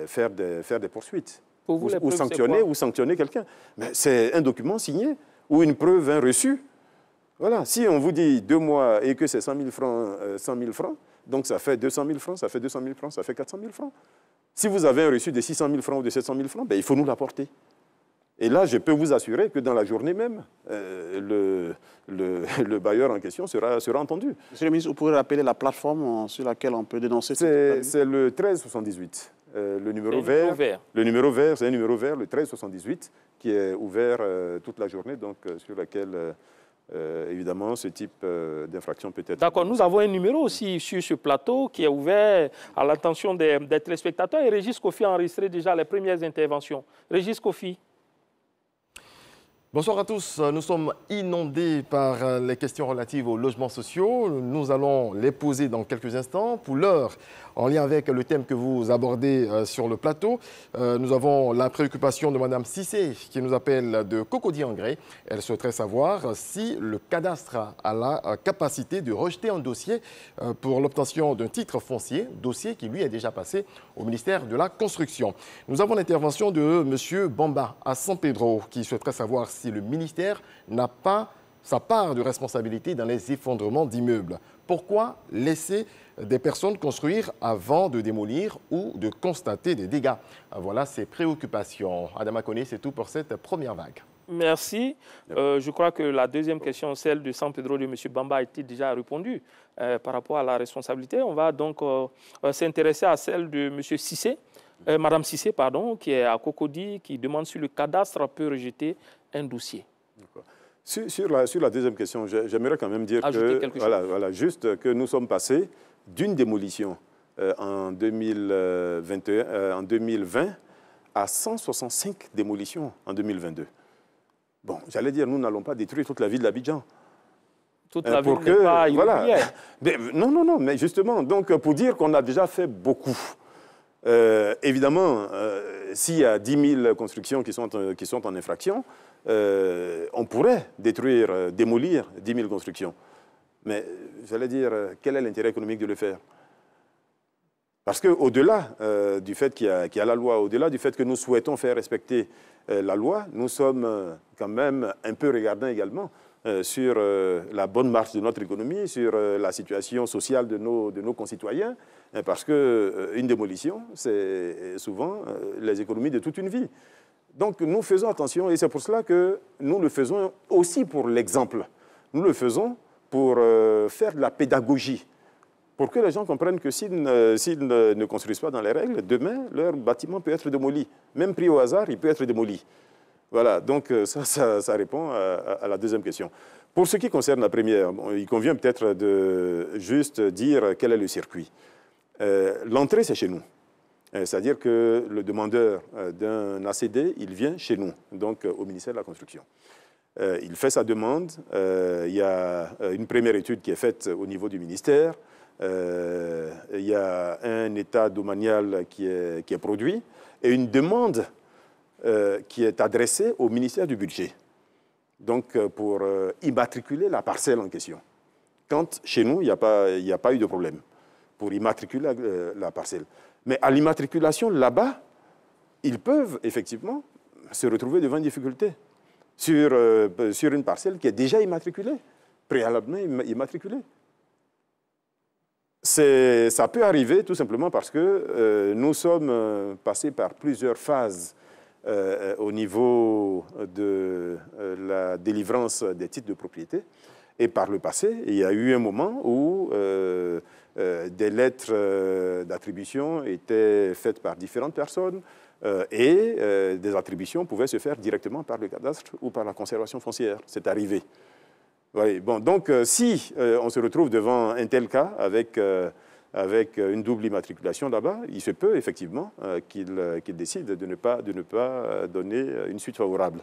faire des poursuites. Pour vous, ou sanctionner quelqu'un. Mais c'est un document signé ou une preuve, un reçu. Voilà. Si on vous dit 2 mois et que c'est 100 000 francs, donc ça fait 200 000 francs, ça fait 200 000 francs, ça fait 400 000 francs. Si vous avez un reçu de 600 000 francs ou de 700 000 francs, ben, il faut nous l'apporter. Et là, je peux vous assurer que dans la journée même, le bailleur en question sera entendu. Monsieur le ministre, vous pouvez rappeler la plateforme sur laquelle on peut dénoncer c'est le 1378. Le numéro vert. Le numéro vert, c'est un numéro vert, le 1378, qui est ouvert toute la journée, donc sur laquelle, évidemment, ce type d'infraction peut être... D'accord, nous avons un numéro aussi sur ce plateau qui est ouvert à l'attention des téléspectateurs. Et Régis Kofi a enregistré déjà les premières interventions. Régis Kofi. Bonsoir à tous. Nous sommes inondés par les questions relatives aux logements sociaux. Nous allons les poser dans quelques instants. Pour l'heure, en lien avec le thème que vous abordez sur le plateau, nous avons la préoccupation de Mme Cissé qui nous appelle de Cocody-en-Grès. Elle souhaiterait savoir si le cadastre a la capacité de rejeter un dossier pour l'obtention d'un titre foncier, dossier qui lui est déjà passé au ministère de la Construction. Nous avons l'intervention de M. Bamba à San Pedro qui souhaiterait savoir si le ministère n'a pas sa part de responsabilité dans les effondrements d'immeubles. Pourquoi laisser des personnes construire avant de démolir ou de constater des dégâts? Voilà ses préoccupations. Adama Koné, c'est tout pour cette première vague. Merci. Je crois que la deuxième question, celle de San Pedro de M. Bamba, a été déjà répondue par rapport à la responsabilité. On va donc s'intéresser à celle de M. Cissé, Mme Cissé, pardon, qui est à Cocody, qui demande si le cadastre peut rejeter un dossier. Sur la deuxième question, j'aimerais quand même dire juste que nous sommes passés d'une démolition en 2020 à 165 démolitions en 2022. Bon, j'allais dire, nous n'allons pas détruire toute la ville d'Abidjan. Toute la ville n'est pas immobilière. Non, mais justement, donc pour dire qu'on a déjà fait beaucoup. Évidemment, s'il y a 10 000 constructions qui sont en infraction, on pourrait démolir 10 000 constructions. Mais j'allais dire, quel est l'intérêt économique de le faire? Parce qu'au-delà du fait qu'il y a la loi, au-delà du fait que nous souhaitons faire respecter la loi, nous sommes quand même un peu regardants également sur la bonne marche de notre économie, sur la situation sociale de nos concitoyens, parce qu'une démolition, c'est souvent les économies de toute une vie. Donc nous faisons attention, et c'est pour cela que nous le faisons aussi pour l'exemple. Nous le faisons pour faire de la pédagogie, pour que les gens comprennent que s'ils ne construisent pas dans les règles, demain, leur bâtiment peut être démoli. Même pris au hasard, il peut être démoli. Voilà, donc ça répond à la deuxième question. Pour ce qui concerne la première, il convient peut-être de juste dire quel est le circuit. L'entrée, c'est chez nous. C'est-à-dire que le demandeur d'un ACD, il vient chez nous, donc au ministère de la Construction. Il fait sa demande, il y a une première étude qui est faite au niveau du ministère, il y a un état domanial qui est produit et une demande qui est adressée au ministère du Budget, donc pour immatriculer la parcelle en question. Quand chez nous, il n'y a pas eu de problème pour immatriculer la parcelle. Mais à l'immatriculation, là-bas, ils peuvent effectivement se retrouver devant une difficulté sur une parcelle qui est déjà immatriculée, préalablement immatriculée. Ça peut arriver tout simplement parce que nous sommes passés par plusieurs phases au niveau de la délivrance des titres de propriété. Et par le passé, il y a eu un moment où des lettres d'attribution étaient faites par différentes personnes et des attributions pouvaient se faire directement par le cadastre ou par la conservation foncière. C'est arrivé. Oui, bon, donc, si on se retrouve devant un tel cas avec une double immatriculation là-bas, il se peut effectivement qu'il décide de ne pas donner une suite favorable.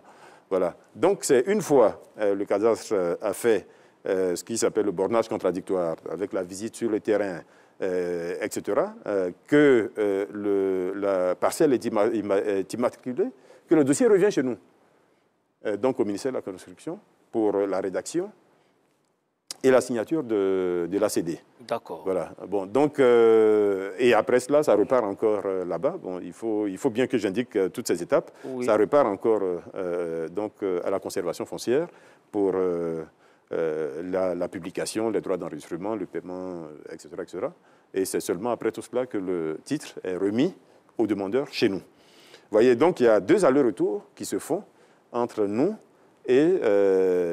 Voilà. Donc, c'est une fois le cadastre a fait ce qui s'appelle le bornage contradictoire, avec la visite sur le terrain, etc., que la parcelle est immatriculée, que le dossier revient chez nous, donc au ministère de la Construction, pour la rédaction et la signature de l'ACD. D'accord. Voilà. Bon, donc, et après cela, ça repart encore là-bas. Bon, il faut bien que j'indique toutes ces étapes. Oui. Ça repart encore donc, à la conservation foncière pour la publication, les droits d'enregistrement, le paiement, etc., etc. Et c'est seulement après tout cela que le titre est remis au demandeur chez nous. Vous voyez, donc il y a deux allers-retours qui se font entre nous et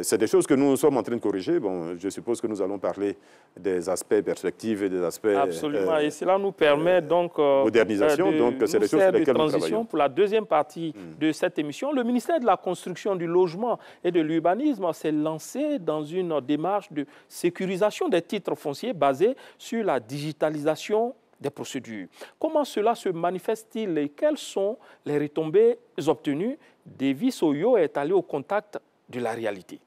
c'est des choses que nous sommes en train de corriger. Bon, je suppose que nous allons parler des aspects perspectives et des aspects... Absolument, et cela nous permet donc... modernisation, donc c'est des choses sur lesquelles nous travaillons. Pour la deuxième partie de cette émission, le ministère de la Construction, du Logement et de l'Urbanisme s'est lancé dans une démarche de sécurisation des titres fonciers basée sur la digitalisation des procédures. Comment cela se manifeste-t-il et quelles sont les retombées obtenues? Davis Oyo est allé au contact de la réalité.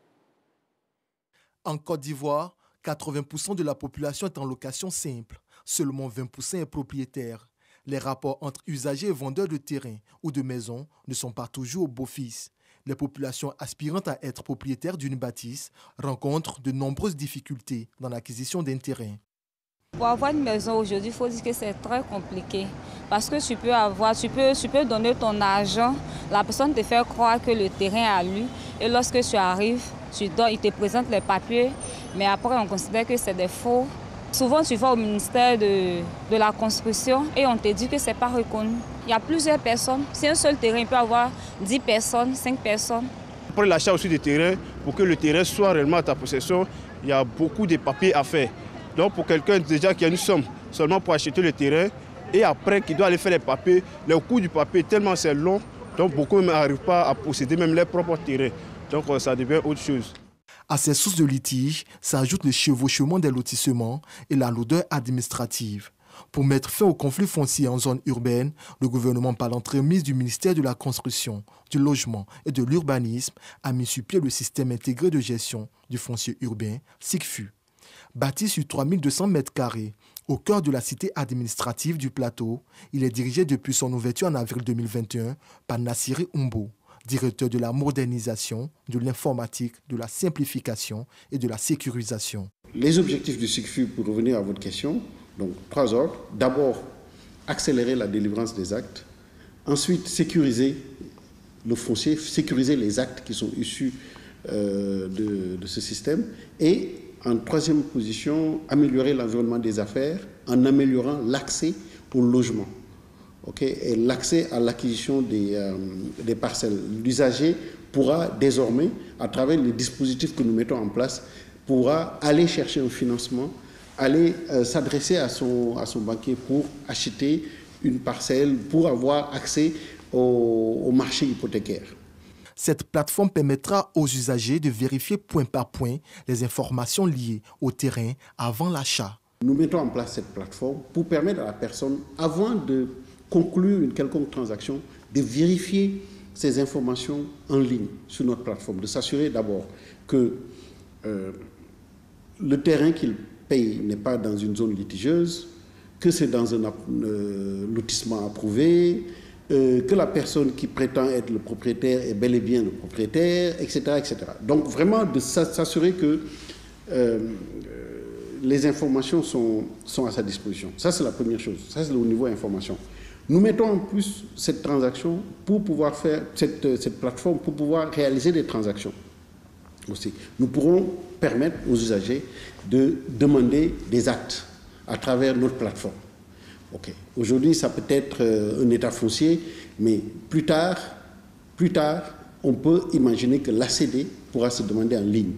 En Côte d'Ivoire, 80% de la population est en location simple. Seulement 20% est propriétaire. Les rapports entre usagers et vendeurs de terrain ou de maisons ne sont pas toujours au beau-fixe. Les populations aspirant à être propriétaires d'une bâtisse rencontrent de nombreuses difficultés dans l'acquisition d'un terrain. Pour avoir une maison aujourd'hui, il faut dire que c'est très compliqué. Parce que tu peux donner ton argent, la personne te fait croire que le terrain est à lui. Et lorsque tu arrives, il te présente les papiers, mais après on considère que c'est des faux. Souvent tu vas au ministère de la Construction et on te dit que ce n'est pas reconnu. Il y a plusieurs personnes. Si un seul terrain peut avoir 10 personnes, 5 personnes. Pour l'achat aussi du terrain, pour que le terrain soit réellement à ta possession, il y a beaucoup de papiers à faire. Donc pour quelqu'un déjà qui a une somme seulement pour acheter le terrain et après qui doit aller faire les papiers, le coût du papier tellement c'est long, donc beaucoup n'arrivent pas à posséder même leur propre terrain. Donc ça devient autre chose. À ces sources de litige s'ajoute le chevauchement des lotissements et la lourdeur administrative. Pour mettre fin au conflit foncier en zone urbaine, le gouvernement, par l'entremise du ministère de la Construction, du Logement et de l'Urbanisme, a mis sur pied le système intégré de gestion du foncier urbain, SICFU. Bâti sur 3200 m², au cœur de la cité administrative du Plateau, il est dirigé depuis son ouverture en avril 2021 par Nassiri Umbo, directeur de la modernisation, de l'informatique, de la simplification et de la sécurisation. Les objectifs du SICFU, pour revenir à votre question, donc 3 ordres. D'abord, accélérer la délivrance des actes. Ensuite, sécuriser le foncier, sécuriser les actes qui sont issus de ce système. Et en troisième position, améliorer l'environnement des affaires en améliorant l'accès au logement. Et l'accès à l'acquisition des parcelles. L'usager pourra désormais, à travers les dispositifs que nous mettons en place, pourra aller chercher un financement, aller s'adresser à son banquier pour acheter une parcelle, pour avoir accès au marché hypothécaire. Cette plateforme permettra aux usagers de vérifier point par point les informations liées au terrain avant l'achat. Nous mettons en place cette plateforme pour permettre à la personne, avant de conclure une quelconque transaction, de vérifier ces informations en ligne sur notre plateforme, de s'assurer d'abord que le terrain qu'il paye n'est pas dans une zone litigieuse, que c'est dans un lotissement approuvé, que la personne qui prétend être le propriétaire est bel et bien le propriétaire, etc. etc. Donc vraiment de s'assurer que les informations sont à sa disposition. Ça, c'est la première chose. Ça, c'est au niveau information. Nous mettons en plus cette transaction pour pouvoir faire, cette plateforme pour pouvoir réaliser des transactions aussi. Nous pourrons permettre aux usagers de demander des actes à travers notre plateforme. Okay. Aujourd'hui, ça peut être un état foncier, mais plus tard, on peut imaginer que l'ACD pourra se demander en ligne.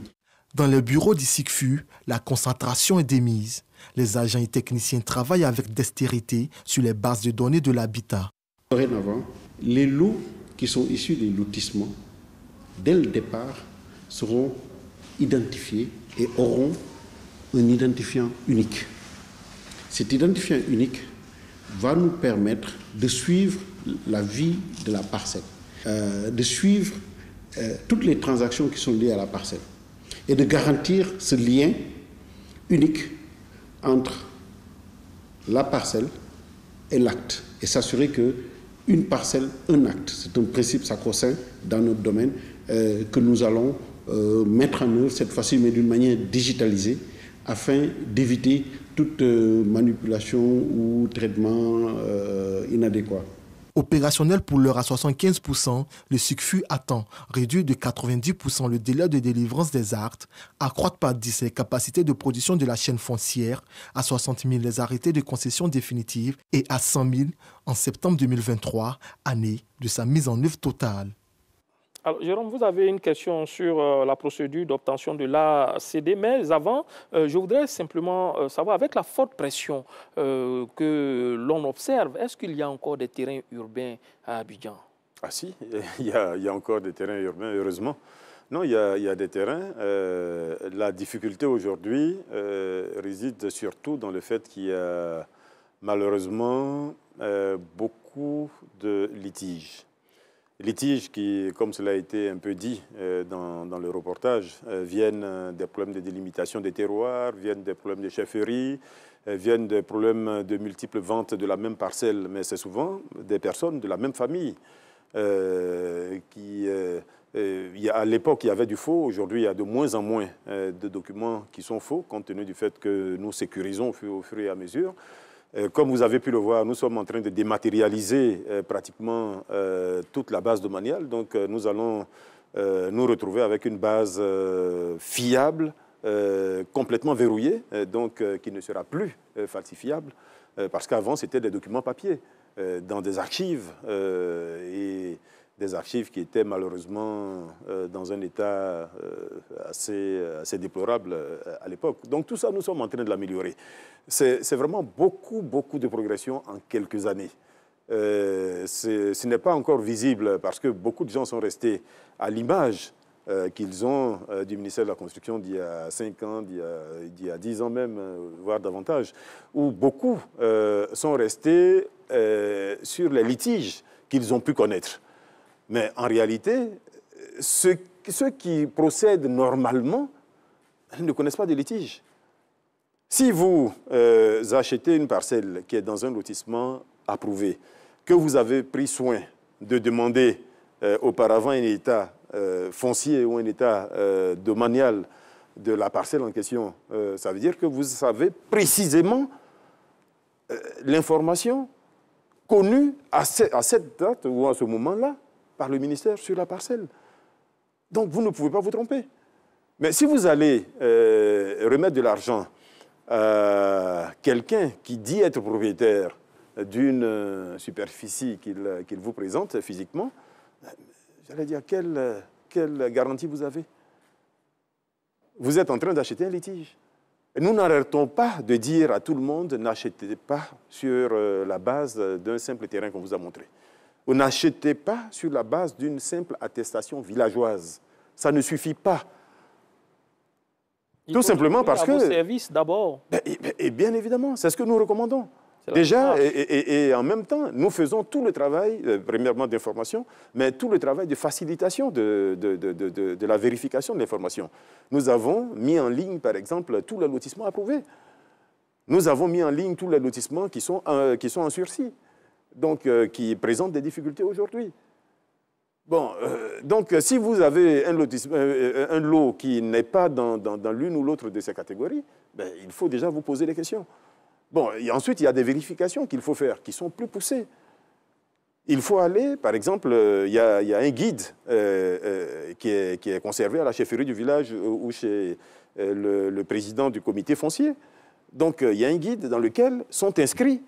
Dans les bureaux du SICFU, la concentration est démise. Les agents et techniciens travaillent avec dextérité sur les bases de données de l'habitat. Dorénavant, les lots qui sont issus des lotissements, dès le départ, seront identifiés et auront un identifiant unique. Cet identifiant unique va nous permettre de suivre la vie de la parcelle, de suivre toutes les transactions qui sont liées à la parcelle et de garantir ce lien unique entre la parcelle et l'acte et s'assurer qu'une parcelle, un acte, c'est un principe sacro-saint dans notre domaine que nous allons mettre en œuvre cette fois-ci, mais d'une manière digitalisée, afin d'éviter toute manipulation ou traitement inadéquat. Opérationnel pour l'heure à 75%, le SICFU attend réduire de 90% le délai de délivrance des actes, accroître par 10 les capacités de production de la chaîne foncière, à 60 000 les arrêtés de concession définitive et à 100 000 en septembre 2023, année de sa mise en œuvre totale. Alors, Jérôme, vous avez une question sur la procédure d'obtention de l'ACD, mais avant, je voudrais simplement savoir, avec la forte pression que l'on observe, est-ce qu'il y a encore des terrains urbains à Abidjan? Ah si, il y a encore des terrains urbains, heureusement. Non, il y a des terrains. La difficulté aujourd'hui réside surtout dans le fait qu'il y a malheureusement beaucoup de litiges. Litiges qui, comme cela a été un peu dit dans le reportage, viennent des problèmes de délimitation des terroirs, viennent des problèmes de chefferie, viennent des problèmes de multiples ventes de la même parcelle, mais c'est souvent des personnes de la même famille. À l'époque, il y avait du faux. Aujourd'hui, il y a de moins en moins de documents qui sont faux, compte tenu du fait que nous sécurisons au fur et à mesure. Comme vous avez pu le voir, nous sommes en train de dématérialiser pratiquement toute la base domaniale. Donc, nous allons nous retrouver avec une base fiable, complètement verrouillée, donc qui ne sera plus falsifiable, parce qu'avant, c'était des documents papier dans des archives et des archives qui étaient malheureusement dans un état assez déplorable à l'époque. Donc tout ça, nous sommes en train de l'améliorer. C'est vraiment beaucoup de progression en quelques années. Ce n'est pas encore visible parce que beaucoup de gens sont restés à l'image qu'ils ont du ministère de la Construction d'il y a 5 ans, d'il y a 10 ans même, voire davantage, où beaucoup sont restés sur les litiges qu'ils ont pu connaître. Mais en réalité, ceux qui procèdent normalement ne connaissent pas de litige. Si vous achetez une parcelle qui est dans un lotissement approuvé, que vous avez pris soin de demander auparavant un état foncier ou un état domanial de la parcelle en question, ça veut dire que vous savez précisément l'information connue à cette date ou à ce moment-là par le ministère sur la parcelle. Donc, vous ne pouvez pas vous tromper. Mais si vous allez remettre de l'argent à quelqu'un qui dit être propriétaire d'une superficie qu'il vous présente physiquement, j'allais dire, quelle garantie vous avez? Vous êtes en train d'acheter un litige. Et nous n'arrêtons pas de dire à tout le monde, n'achetez pas sur la base d'un simple terrain qu'on vous a montré. Vous n'achetez pas sur la base d'une simple attestation villageoise. Ça ne suffit pas. Tout simplement parce que... vos services d'abord. Et bien évidemment, c'est ce que nous recommandons. Déjà, et en même temps, nous faisons tout le travail, premièrement d'information, mais tout le travail de facilitation de la vérification de l'information. Nous avons mis en ligne, par exemple, tous les lotissements approuvés. Nous avons mis en ligne tous les lotissements qui sont en sursis, donc qui présentent des difficultés aujourd'hui. Bon, donc si vous avez un lot qui n'est pas dans l'une ou l'autre de ces catégories, ben, il faut déjà vous poser des questions. Bon, et ensuite, il y a des vérifications qu'il faut faire, qui sont plus poussées. Il faut aller, par exemple, il y a un guide qui est conservé à la chefferie du village ou chez le président du comité foncier. Donc, il y a un guide dans lequel sont inscrits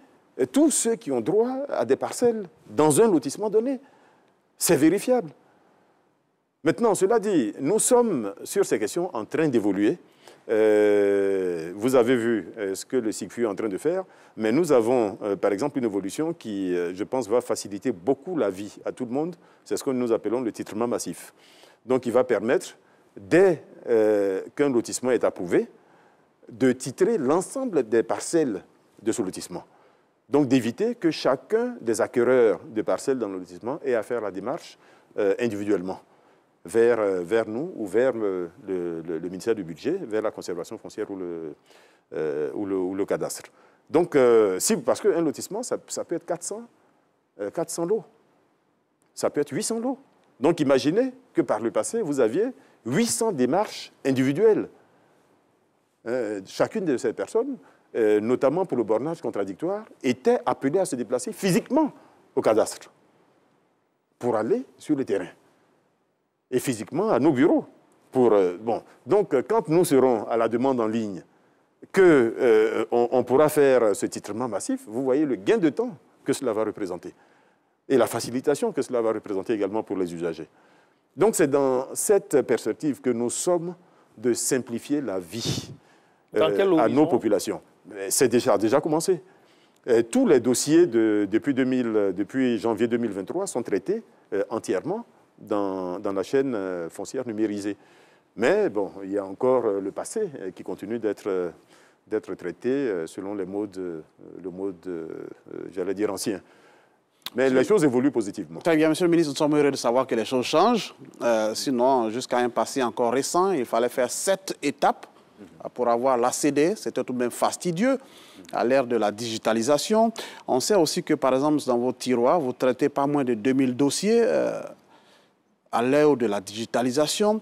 tous ceux qui ont droit à des parcelles dans un lotissement donné. C'est vérifiable. Maintenant, cela dit, nous sommes sur ces questions en train d'évoluer. Vous avez vu ce que le SICFUI est en train de faire, mais nous avons, par exemple, une évolution qui, je pense, va faciliter beaucoup la vie à tout le monde. C'est ce que nous appelons le titrement massif. Donc, il va permettre, dès qu'un lotissement est approuvé, de titrer l'ensemble des parcelles de ce lotissement. Donc, d'éviter que chacun des acquéreurs de parcelles dans le lotissement ait à faire la démarche individuellement vers nous ou vers le ministère du Budget, vers la conservation foncière ou le cadastre. Donc, parce qu'un lotissement, ça peut être 400 lots. Ça peut être 800 lots. Donc, imaginez que par le passé, vous aviez 800 démarches individuelles. Chacune de ces personnes, notamment pour le bornage contradictoire, était appelée à se déplacer physiquement au cadastre pour aller sur le terrain. Et physiquement à nos bureaux. Donc, quand nous serons à la demande en ligne, qu'on pourra faire ce titrement massif, vous voyez le gain de temps que cela va représenter. Et la facilitation que cela va représenter également pour les usagers. Donc, c'est dans cette perspective que nous sommes de simplifier la vie à nos populations. C'est déjà commencé. Tous les dossiers depuis janvier 2023 sont traités entièrement dans la chaîne foncière numérisée. Mais bon, il y a encore le passé qui continue d'être traité selon le mode j'allais dire, ancien. Mais les choses évoluent positivement. Très bien, Monsieur le ministre, nous sommes heureux de savoir que les choses changent. Sinon, jusqu'à un passé encore récent, il fallait faire 7 étapes pour avoir l'ACD. C'était tout de même fastidieux à l'ère de la digitalisation. On sait aussi que, par exemple, dans vos tiroirs, vous traitez pas moins de 2000 dossiers à l'ère de la digitalisation.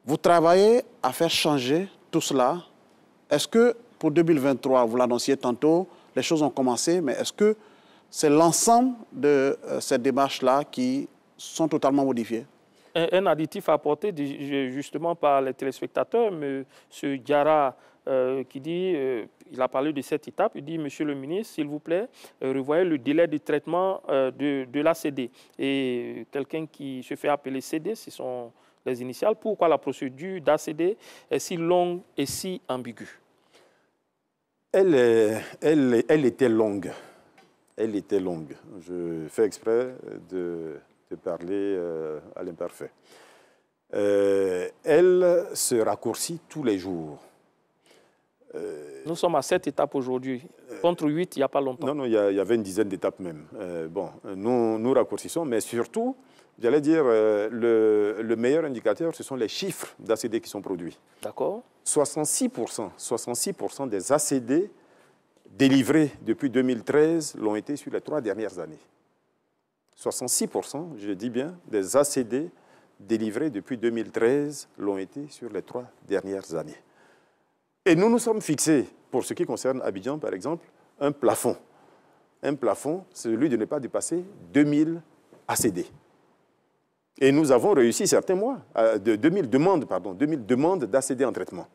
Vous travaillez à faire changer tout cela. Est-ce que pour 2023, vous l'annonciez tantôt, les choses ont commencé, mais est-ce que c'est l'ensemble de ces démarches-là qui sont totalement modifiées? Un additif apporté justement par les téléspectateurs, M. Diarra, qui dit, il a parlé de cette étape, il dit, Monsieur le ministre, s'il vous plaît, revoyez le délai de traitement de l'ACD. Et quelqu'un qui se fait appeler CD, ce sont les initiales. Pourquoi la procédure d'ACD est si longue et si ambiguë? Elle était longue. Elle était longue. Je fais exprès de parler à l'imparfait. Elle se raccourcit tous les jours. Nous sommes à 7 étapes aujourd'hui, contre 8 il n'y a pas longtemps. Non, il y avait une dizaine d'étapes même. Nous raccourcissons, mais surtout, j'allais dire, le meilleur indicateur, ce sont les chiffres d'ACD qui sont produits. D'accord. 66% des ACD délivrés depuis 2013 l'ont été sur les 3 dernières années. 66%, je dis bien, des ACD délivrés depuis 2013 l'ont été sur les 3 dernières années. Et nous nous sommes fixés, pour ce qui concerne Abidjan, par exemple, un plafond. Un plafond, c'est celui de ne pas dépasser 2000 ACD. Et nous avons réussi certains mois, 2000 demandes d'ACD en traitement.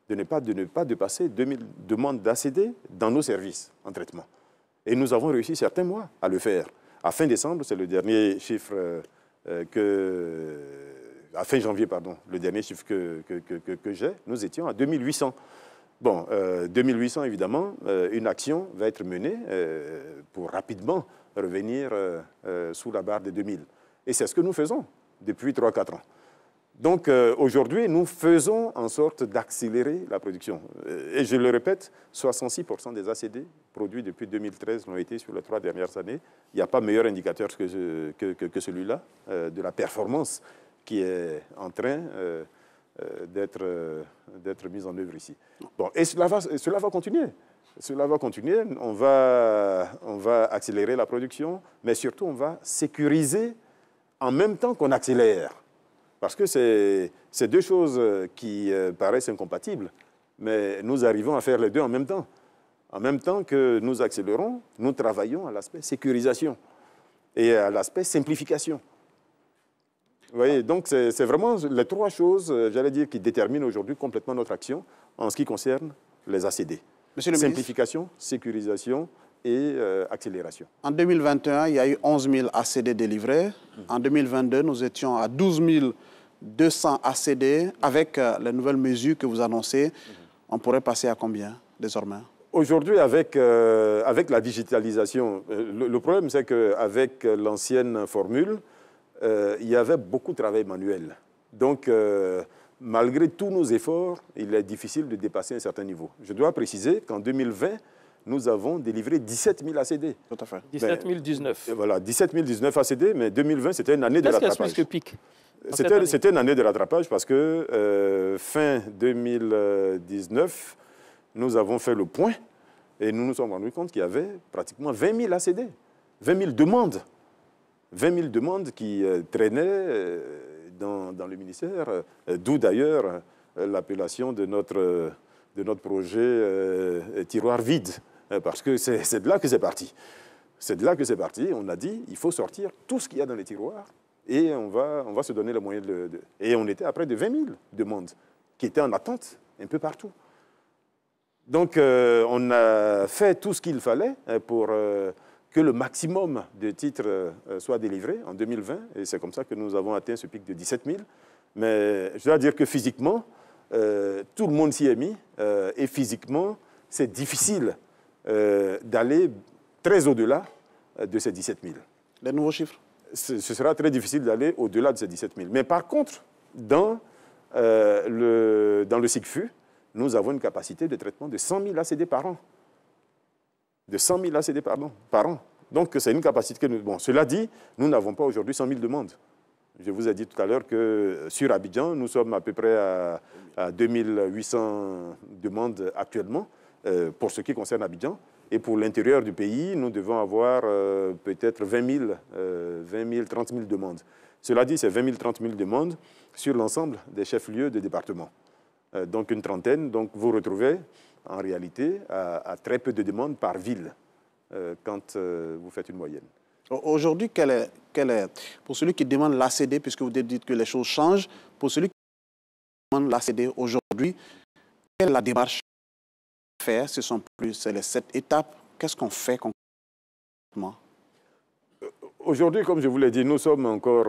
De ne pas dépasser 2000 demandes d'ACD dans nos services en traitement. Et nous avons réussi certains mois à le faire. À fin décembre, c'est le dernier chiffre à fin janvier, pardon, le dernier chiffre que j'ai, nous étions à 2800. Bon, 2800, évidemment, une action va être menée pour rapidement revenir sous la barre des 2000. Et c'est ce que nous faisons depuis 3-4 ans. Donc aujourd'hui, nous faisons en sorte d'accélérer la production. Et je le répète, 66% des ACD produits depuis 2013 l'ont été sur les 3 dernières années. Il n'y a pas meilleur indicateur que celui-là de la performance qui est en train d'être mise en œuvre ici. Bon, et cela va continuer. Cela va continuer. On va accélérer la production, mais surtout on va sécuriser en même temps qu'on accélère. Parce que c'est deux choses qui paraissent incompatibles, mais nous arrivons à faire les deux en même temps. En même temps que nous accélérons, nous travaillons à l'aspect sécurisation et à l'aspect simplification. Vous voyez, donc c'est vraiment les 3 choses, j'allais dire, qui déterminent aujourd'hui complètement notre action en ce qui concerne les ACD. Monsieur le Simplification, ministre, sécurisation et accélération. En 2021, il y a eu 11 000 ACD délivrés. En 2022, nous étions à 12 200 ACD. Avec les nouvelles mesures que vous annoncez, on pourrait passer à combien désormais? Aujourd'hui, avec la digitalisation, le problème, c'est qu'avec l'ancienne formule, il y avait beaucoup de travail manuel. Donc, malgré tous nos efforts, il est difficile de dépasser un certain niveau. Je dois préciser qu'en 2020, nous avons délivré 17 000 ACD. Tout à fait. 17 019. Voilà, 17 019 ACD, mais 2020, c'était une année de rattrapage. Qu'est-ce qu'il y a plus que pic? C'était une année de rattrapage parce que fin 2019, nous avons fait le point et nous nous sommes rendus compte qu'il y avait pratiquement 20 000 ACD, 20 000 demandes. 20 000 demandes qui traînaient dans le ministère, d'où d'ailleurs l'appellation de notre projet tiroir vide, parce que c'est de là que c'est parti. C'est de là que c'est parti. On a dit il faut sortir tout ce qu'il y a dans les tiroirs et on va se donner le moyen Et on était à près de 20 000 demandes qui étaient en attente un peu partout. Donc on a fait tout ce qu'il fallait pour que le maximum de titres soit délivré en 2020. Et c'est comme ça que nous avons atteint ce pic de 17 000. Mais je dois dire que physiquement, tout le monde s'y est mis. Et physiquement, c'est difficile d'aller très au-delà de ces 17 000. Les nouveaux chiffres? Ce sera très difficile d'aller au-delà de ces 17 000. Mais par contre, dans le SICFU, nous avons une capacité de traitement de 100 000 ACD par an. De 100 000 ACD par an. Donc, c'est une capacité que nous... Bon, cela dit, nous n'avons pas aujourd'hui 100 000 demandes. Je vous ai dit tout à l'heure que sur Abidjan, nous sommes à peu près à 2800 demandes actuellement, pour ce qui concerne Abidjan. Et pour l'intérieur du pays, nous devons avoir peut-être 20 000, 30 000 demandes. Cela dit, c'est 20 000, 30 000 demandes sur l'ensemble des chefs-lieux de département. Donc une trentaine. Donc vous retrouvez en réalité à très peu de demandes par ville quand vous faites une moyenne. Aujourd'hui, quel est, pour celui qui demande l'ACD, puisque vous dites que les choses changent, pour celui qui demande l'ACD aujourd'hui, quelle est la démarche à faire? Ce sont plus les 7 étapes. Qu'est-ce qu'on fait concrètement? Aujourd'hui, comme je vous l'ai dit, nous sommes encore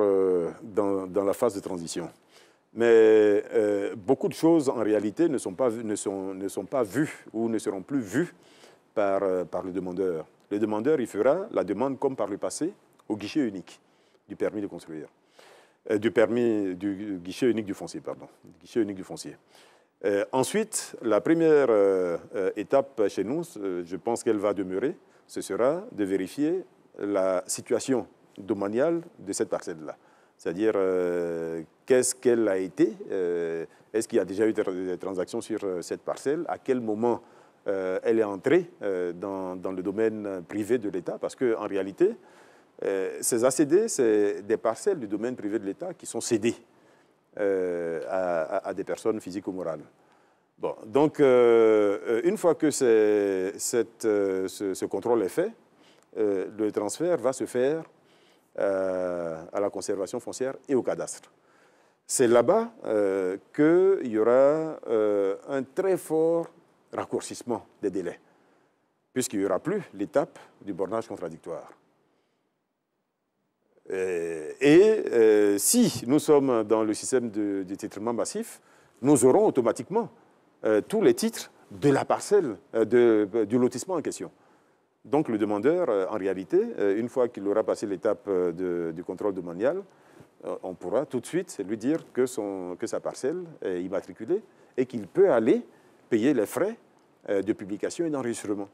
dans la phase de transition. Mais beaucoup de choses, en réalité, ne sont pas vues ou ne seront plus vues par le demandeur. Le demandeur, il fera la demande comme par le passé au guichet unique du permis de construire. Du guichet unique du foncier, pardon. Guichet unique du foncier. Ensuite, la première étape chez nous, je pense qu'elle va demeurer, ce sera de vérifier la situation domaniale de cette parcelle-là. C'est-à-dire, qu'est-ce qu'elle a été, est-ce qu'il y a déjà eu des transactions sur cette parcelle, à quel moment elle est entrée dans le domaine privé de l'État, parce qu'en réalité, ces ACD, c'est des parcelles du domaine privé de l'État qui sont cédées à des personnes physiques ou morales. Bon, donc, une fois que ce contrôle est fait, le transfert va se faire à la conservation foncière et au cadastre. C'est là-bas qu'il y aura un très fort raccourcissement des délais, puisqu'il n'y aura plus l'étape du bornage contradictoire. Si nous sommes dans le système de titrement massif, nous aurons automatiquement tous les titres de la parcelle, du lotissement en question. Donc le demandeur, en réalité, une fois qu'il aura passé l'étape du contrôle domanial, on pourra tout de suite lui dire que sa parcelle est immatriculée et qu'il peut aller payer les frais de publication et d'enregistrement.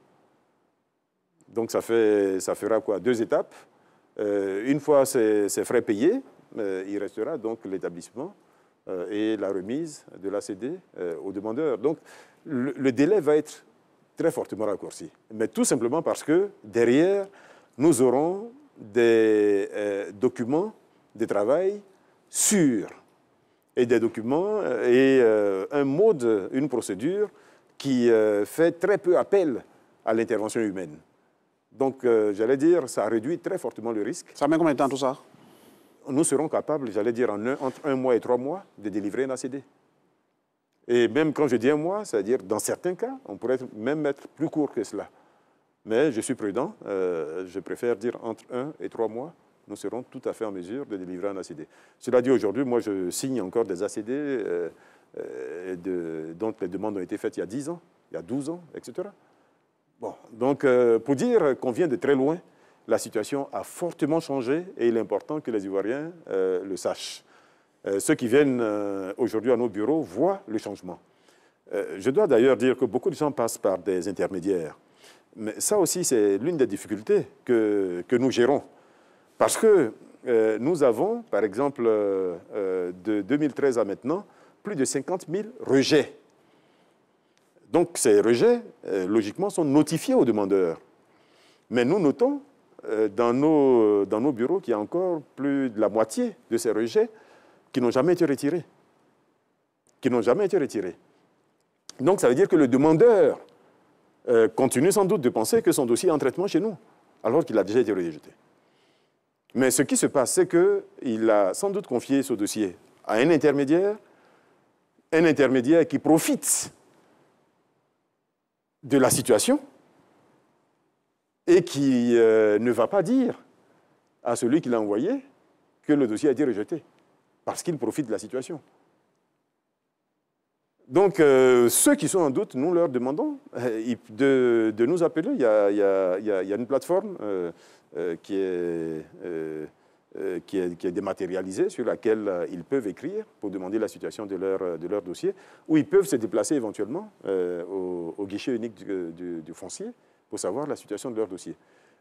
Donc ça fera quoi? 2 étapes. Une fois ces frais payés, il restera donc l'établissement et la remise de l'ACD au demandeur. Donc le délai va être très fortement raccourci. Mais tout simplement parce que derrière, nous aurons des documents de travail sûrs et des documents et un mode, une procédure qui fait très peu appel à l'intervention humaine. Donc, j'allais dire, ça réduit très fortement le risque. Ça met combien de temps tout ça? Nous serons capables, j'allais dire, entre 1 mois et 3 mois, de délivrer un ACD. Et même quand je dis 1 mois, c'est-à-dire, dans certains cas, on pourrait même mettre plus court que cela. Mais je suis prudent, je préfère dire entre 1 et 3 mois, nous serons tout à fait en mesure de délivrer un ACD. Cela dit, aujourd'hui, moi, je signe encore des ACD dont les demandes ont été faites il y a 10 ans, il y a 12 ans, etc. Bon, donc, pour dire qu'on vient de très loin, la situation a fortement changé et il est important que les Ivoiriens le sachent. Ceux qui viennent aujourd'hui à nos bureaux voient le changement. Je dois d'ailleurs dire que beaucoup de gens passent par des intermédiaires. Mais ça aussi, c'est l'une des difficultés que nous gérons. Parce que nous avons, par exemple, de 2013 à maintenant, plus de 50 000 rejets. Donc ces rejets, logiquement, sont notifiés aux demandeurs. Mais nous notons dans nos bureaux qu'il y a encore plus de la moitié de ces rejets qui n'ont jamais été retirés. Donc ça veut dire que le demandeur continue sans doute de penser que son dossier est en traitement chez nous, alors qu'il a déjà été rejeté. Mais ce qui se passe, c'est qu'il a sans doute confié ce dossier à un intermédiaire qui profite de la situation et qui ne va pas dire à celui qui l'a envoyé que le dossier a été rejeté, parce qu'il profite de la situation. Donc, ceux qui sont en doute, nous leur demandons de nous appeler. Il y a une plateforme qui est dématérialisée, sur laquelle ils peuvent écrire pour demander la situation de leur dossier, ou ils peuvent se déplacer éventuellement au guichet unique du foncier pour savoir la situation de leur dossier.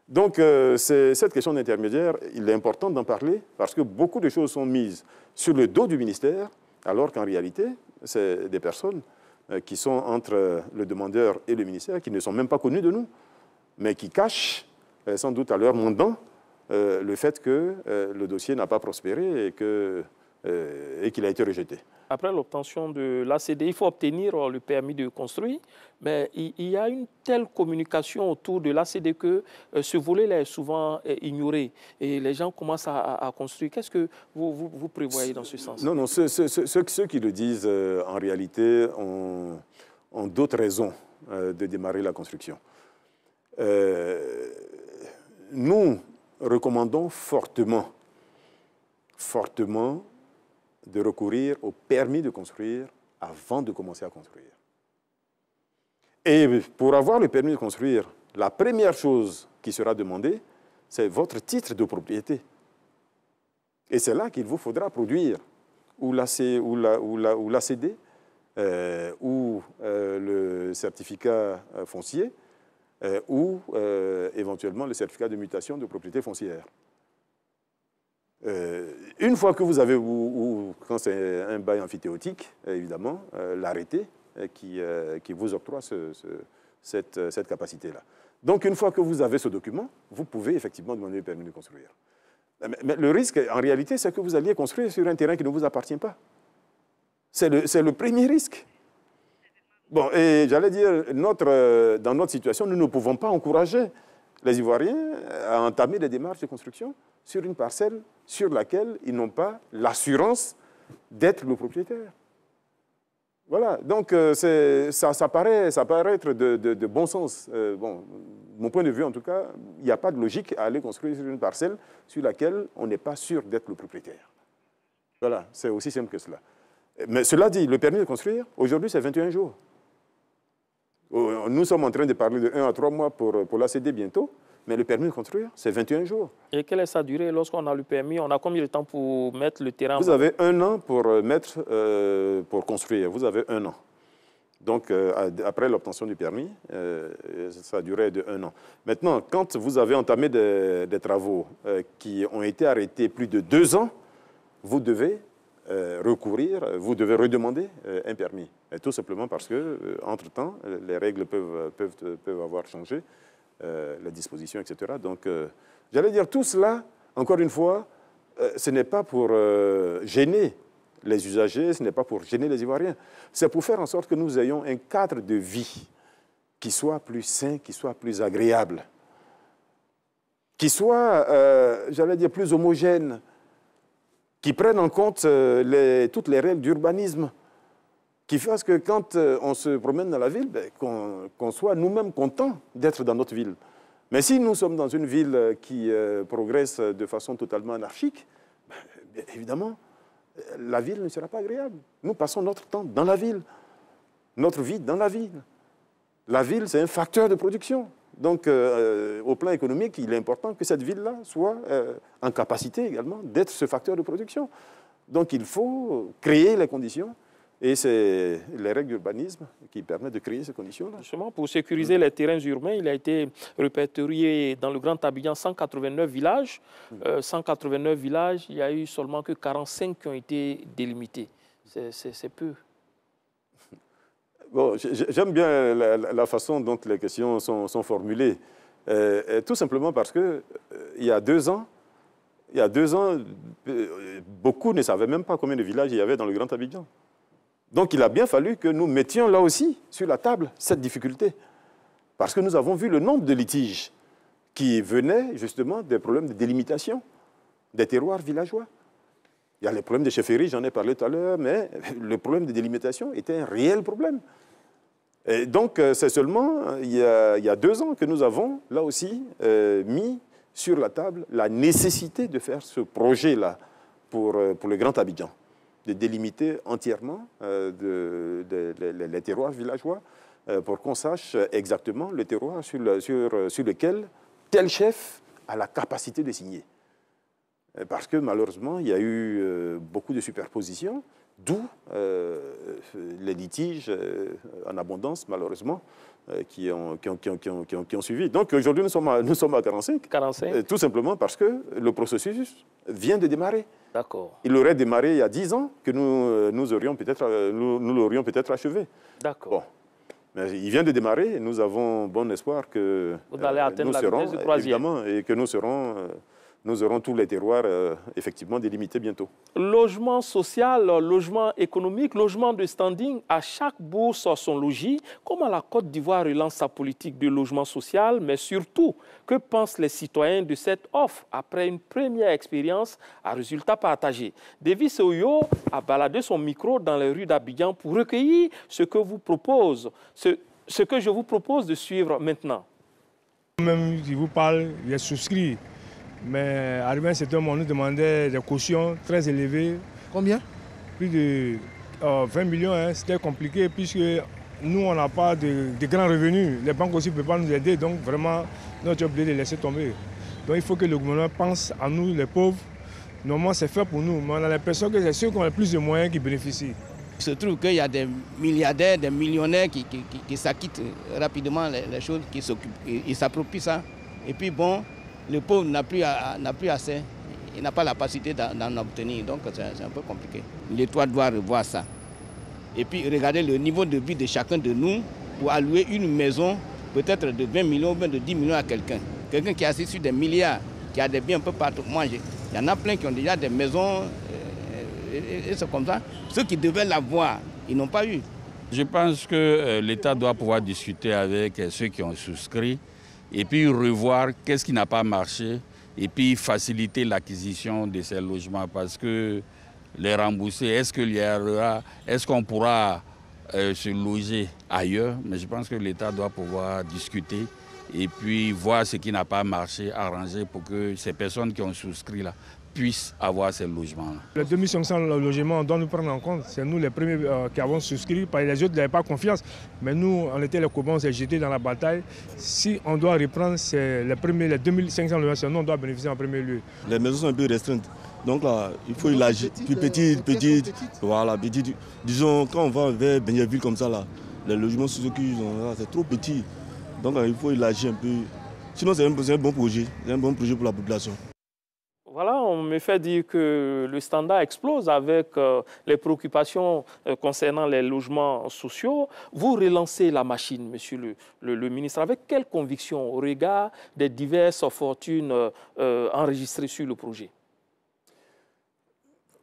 Donc, cette question d'intermédiaire, il est important d'en parler parce que beaucoup de choses sont mises sur le dos du ministère, alors qu'en réalité, c'est des personnes qui sont entre le demandeur et le ministère, qui ne sont même pas connues de nous, mais qui cachent, sans doute à leur mandant, le fait que le dossier n'a pas prospéré et qu'il a été rejeté. Après l'obtention de l'ACD, il faut obtenir le permis de construire, mais il y a une telle communication autour de l'ACD que ce volet-là est souvent ignoré et les gens commencent à construire. Qu'est-ce que vous prévoyez dans ce sens? Non, ceux qui le disent en réalité ont d'autres raisons de démarrer la construction. Nous recommandons fortement de recourir au permis de construire avant de commencer à construire. Et pour avoir le permis de construire, la première chose qui sera demandée, c'est votre titre de propriété. Et c'est là qu'il vous faudra produire ou l'ACD, ou le certificat foncier, ou éventuellement le certificat de mutation de propriété foncière. Une fois que vous avez, ou quand c'est un bail amphithéotique, évidemment, l'arrêté qui vous octroie cette capacité-là. Donc, une fois que vous avez ce document, vous pouvez effectivement demander le permis de construire. Mais le risque, en réalité, c'est que vous alliez construire sur un terrain qui ne vous appartient pas. C'est le premier risque. Bon, et j'allais dire, dans notre situation, nous ne pouvons pas encourager les Ivoiriens à entamer des démarches de construction sur une parcelle sur laquelle ils n'ont pas l'assurance d'être le propriétaire. Voilà, donc ça paraît être de bon sens. Bon, mon point de vue, en tout cas, il n'y a pas de logique à aller construire sur une parcelle sur laquelle on n'est pas sûr d'être le propriétaire. Voilà, c'est aussi simple que cela. Mais cela dit, le permis de construire, aujourd'hui, c'est 21 jours. Nous sommes en train de parler de 1 à 3 mois pour l'ACD bientôt, mais le permis de construire, c'est 21 jours. Et quelle est sa durée lorsqu'on a le permis? On a combien de temps pour mettre le terrain? Vous avez 1 an pour pour construire. Vous avez 1 an. Donc, après l'obtention du permis, ça durait de 1 an. Maintenant, quand vous avez entamé des travaux qui ont été arrêtés plus de 2 ans, vous devez vous devez redemander un permis. Et tout simplement parce que, entre-temps, les règles peuvent avoir changé, les dispositions, etc. Donc, j'allais dire, tout cela, encore une fois, ce n'est pas pour gêner les usagers, ce n'est pas pour gêner les Ivoiriens. C'est pour faire en sorte que nous ayons un cadre de vie qui soit plus sain, qui soit plus agréable, qui soit, j'allais dire, plus homogène, qui prenne en compte toutes les règles d'urbanisme, qui fasse que quand on se promène dans la ville, qu'on soit nous-mêmes contents d'être dans notre ville. Mais si nous sommes dans une ville qui progresse de façon totalement anarchique, évidemment, la ville ne sera pas agréable. Nous passons notre temps dans la ville, notre vie dans la ville. La ville, c'est un facteur de production. Donc, au plan économique, il est important que cette ville-là soit en capacité également d'être ce facteur de production. Donc, il faut créer les conditions. Et c'est les règles d'urbanisme qui permettent de créer ces conditions-là. Justement, pour sécuriser les terrains urbains, il a été répertorié dans le Grand Abidjan 189 villages. 189 villages, il n'y a eu seulement que 45 qui ont été délimités. C'est peu. Bon, j'aime bien la façon dont les questions sont formulées. Tout simplement parce que il y a 2 ans, beaucoup ne savaient même pas combien de villages il y avait dans le Grand Abidjan. Donc, il a bien fallu que nous mettions là aussi sur la table cette difficulté. Parce que nous avons vu le nombre de litiges qui venaient justement des problèmes de délimitation des terroirs villageois. Il y a les problèmes de chefferie, j'en ai parlé tout à l'heure, mais le problème de délimitation était un réel problème. Et donc, c'est seulement il y a 2 ans que nous avons là aussi mis sur la table la nécessité de faire ce projet-là pour le Grand Abidjan, de délimiter entièrement les terroirs villageois pour qu'on sache exactement le terroir sur lequel tel chef a la capacité de signer. Parce que malheureusement, il y a eu beaucoup de superpositions, d'où les litiges en abondance, malheureusement, qui ont suivi. Donc aujourd'hui, nous sommes à 45. 45. Tout simplement parce que le processus vient de démarrer. D'accord. Il aurait démarré il y a 10 ans que nous l'aurions peut-être achevé. D'accord. Bon. Mais il vient de démarrer et nous avons bon espoir que vous allez atteindre la vitesse de croisière. Évidemment, et que nous aurons tous les terroirs effectivement délimités bientôt. Logement social, logement économique, logement de standing, à chaque bourse son logis. Comment la Côte d'Ivoire relance sa politique de logement social, mais surtout, que pensent les citoyens de cette offre après une première expérience à résultat partagé? Davis Oyo a baladé son micro dans les rues d'Abidjan pour recueillir ce que je vous propose de suivre maintenant. Même si vous parle, j'ai souscrit. Mais arrivé à un certain moment, on nous demandait des cautions très élevées. Combien? Plus de 20 millions, hein. C'était compliqué puisque nous, on n'a pas de grands revenus. Les banques aussi ne peuvent pas nous aider, donc vraiment, nous sommes obligés de laisser tomber. Donc il faut que le gouvernement pense à nous, les pauvres. Normalement, c'est fait pour nous, mais on a l'impression que c'est ceux qui ont le plus de moyens qui bénéficient. Il se trouve qu'il y a des milliardaires, des millionnaires qui s'acquittent rapidement les choses, qui s'occupent, ils s'approprient ça. Et puis bon, le pauvre n'a plus assez, il n'a pas la capacité d'en obtenir, donc c'est un peu compliqué. L'État doit revoir ça. Et puis regarder le niveau de vie de chacun de nous pour allouer une maison, peut-être de 20 millions ou bien de 10 millions à quelqu'un. Quelqu'un qui est assis sur des milliards, qui a des biens un peu partout. Moi, il y en a plein qui ont déjà des maisons, et c'est comme ça. Ceux qui devaient l'avoir, ils n'ont pas eu. Je pense que l'État doit pouvoir discuter avec ceux qui ont souscrit et puis revoir qu'est-ce qui n'a pas marché et puis faciliter l'acquisition de ces logements parce que les rembourser, est-ce qu'on pourra se loger ailleurs? Mais je pense que l'État doit pouvoir discuter et puis voir ce qui n'a pas marché, arranger pour que ces personnes qui ont souscrit là puissent avoir ces logements-là. Les 2500 logements, on doit nous prendre en compte. C'est nous les premiers qui avons souscrit, parce que les autres n'avaient pas confiance. Mais nous, on était les copains, on s'est jetés dans la bataille. Si on doit reprendre, c'est les 2500 logements, nous on doit bénéficier en premier lieu. Les maisons sont un peu restreintes. Donc là, il faut élargir. Plus petite. Voilà, petite. Disons, quand on va vers Bénéville comme ça, là, les logements sociaux qu'ils ont, c'est trop petit. Donc il faut élargir un peu. Sinon, c'est un bon projet. C'est un bon projet pour la population. Voilà, on me fait dire que le standard explose avec les préoccupations concernant les logements sociaux. Vous relancez la machine, monsieur le ministre, avec quelle conviction au regard des diverses fortunes enregistrées sur le projet?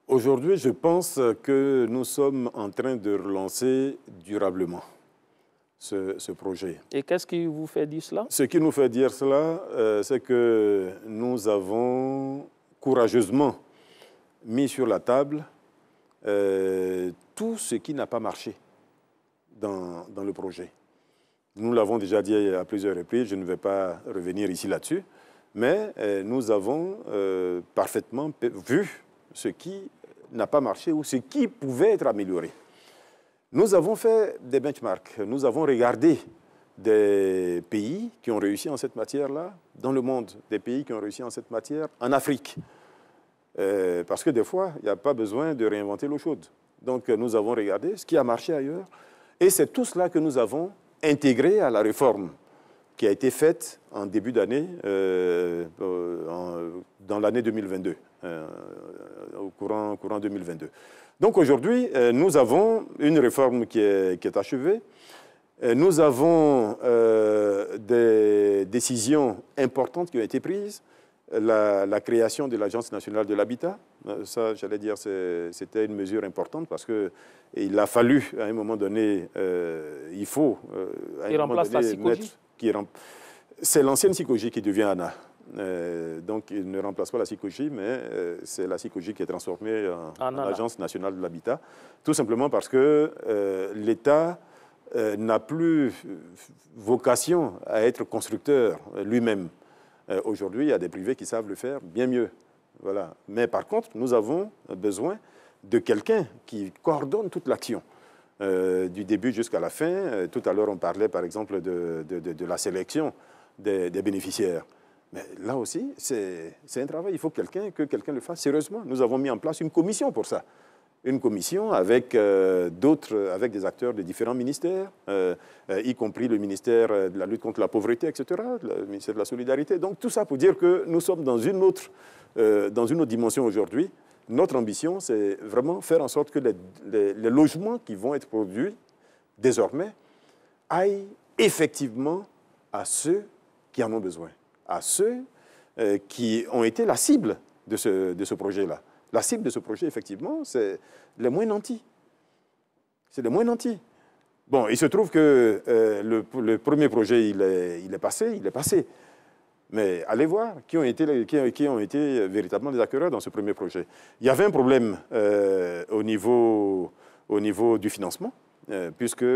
Aujourd'hui, je pense que nous sommes en train de relancer durablement ce projet. Et qu'est-ce qui vous fait dire cela? Ce qui nous fait dire cela, c'est que nous avons courageusement mis sur la table tout ce qui n'a pas marché dans le projet. Nous l'avons déjà dit à plusieurs reprises, je ne vais pas revenir ici là-dessus, mais nous avons parfaitement vu ce qui n'a pas marché ou ce qui pouvait être amélioré. Nous avons fait des benchmarks, nous avons regardé des pays qui ont réussi en cette matière-là, dans le monde, des pays qui ont réussi en cette matière, en Afrique. Parce que des fois, il n'y a pas besoin de réinventer l'eau chaude. Donc nous avons regardé ce qui a marché ailleurs, et c'est tout cela que nous avons intégré à la réforme qui a été faite en début d'année, dans l'année 2022, au courant 2022. Donc aujourd'hui, nous avons une réforme qui est achevée. Nous avons des décisions importantes qui ont été prises. La création de l'Agence nationale de l'habitat, ça, j'allais dire, c'était une mesure importante parce qu'il a fallu, à un moment donné, il faut, à un moment donné, mettre... C'est l'ancienne SICOGI qui devient ANA. Donc, il ne remplace pas la SICOGI, mais c'est la SICOGI qui est transformée en Agence nationale de l'habitat, tout simplement parce que l'État n'a plus vocation à être constructeur lui-même. Aujourd'hui, il y a des privés qui savent le faire bien mieux. Voilà. Mais par contre, nous avons besoin de quelqu'un qui coordonne toute l'action, du début jusqu'à la fin. Tout à l'heure, on parlait par exemple de la sélection des bénéficiaires. Mais là aussi, c'est un travail. Il faut que quelqu'un le fasse sérieusement. Nous avons mis en place une commission pour ça. Une commission avec avec des acteurs de différents ministères, y compris le ministère de la lutte contre la pauvreté, etc., le ministère de la solidarité. Donc tout ça pour dire que nous sommes dans une autre dimension aujourd'hui. Notre ambition, c'est vraiment faire en sorte que les logements qui vont être produits désormais aillent effectivement à ceux qui en ont besoin, à ceux qui ont été la cible de ce projet-là. La cible de ce projet, effectivement, c'est les moins nantis. C'est les moins nantis. Bon, il se trouve que le premier projet, il est passé. Mais allez voir qui ont été véritablement les acquéreurs dans ce premier projet. Il y avait un problème au niveau du financement, puisque,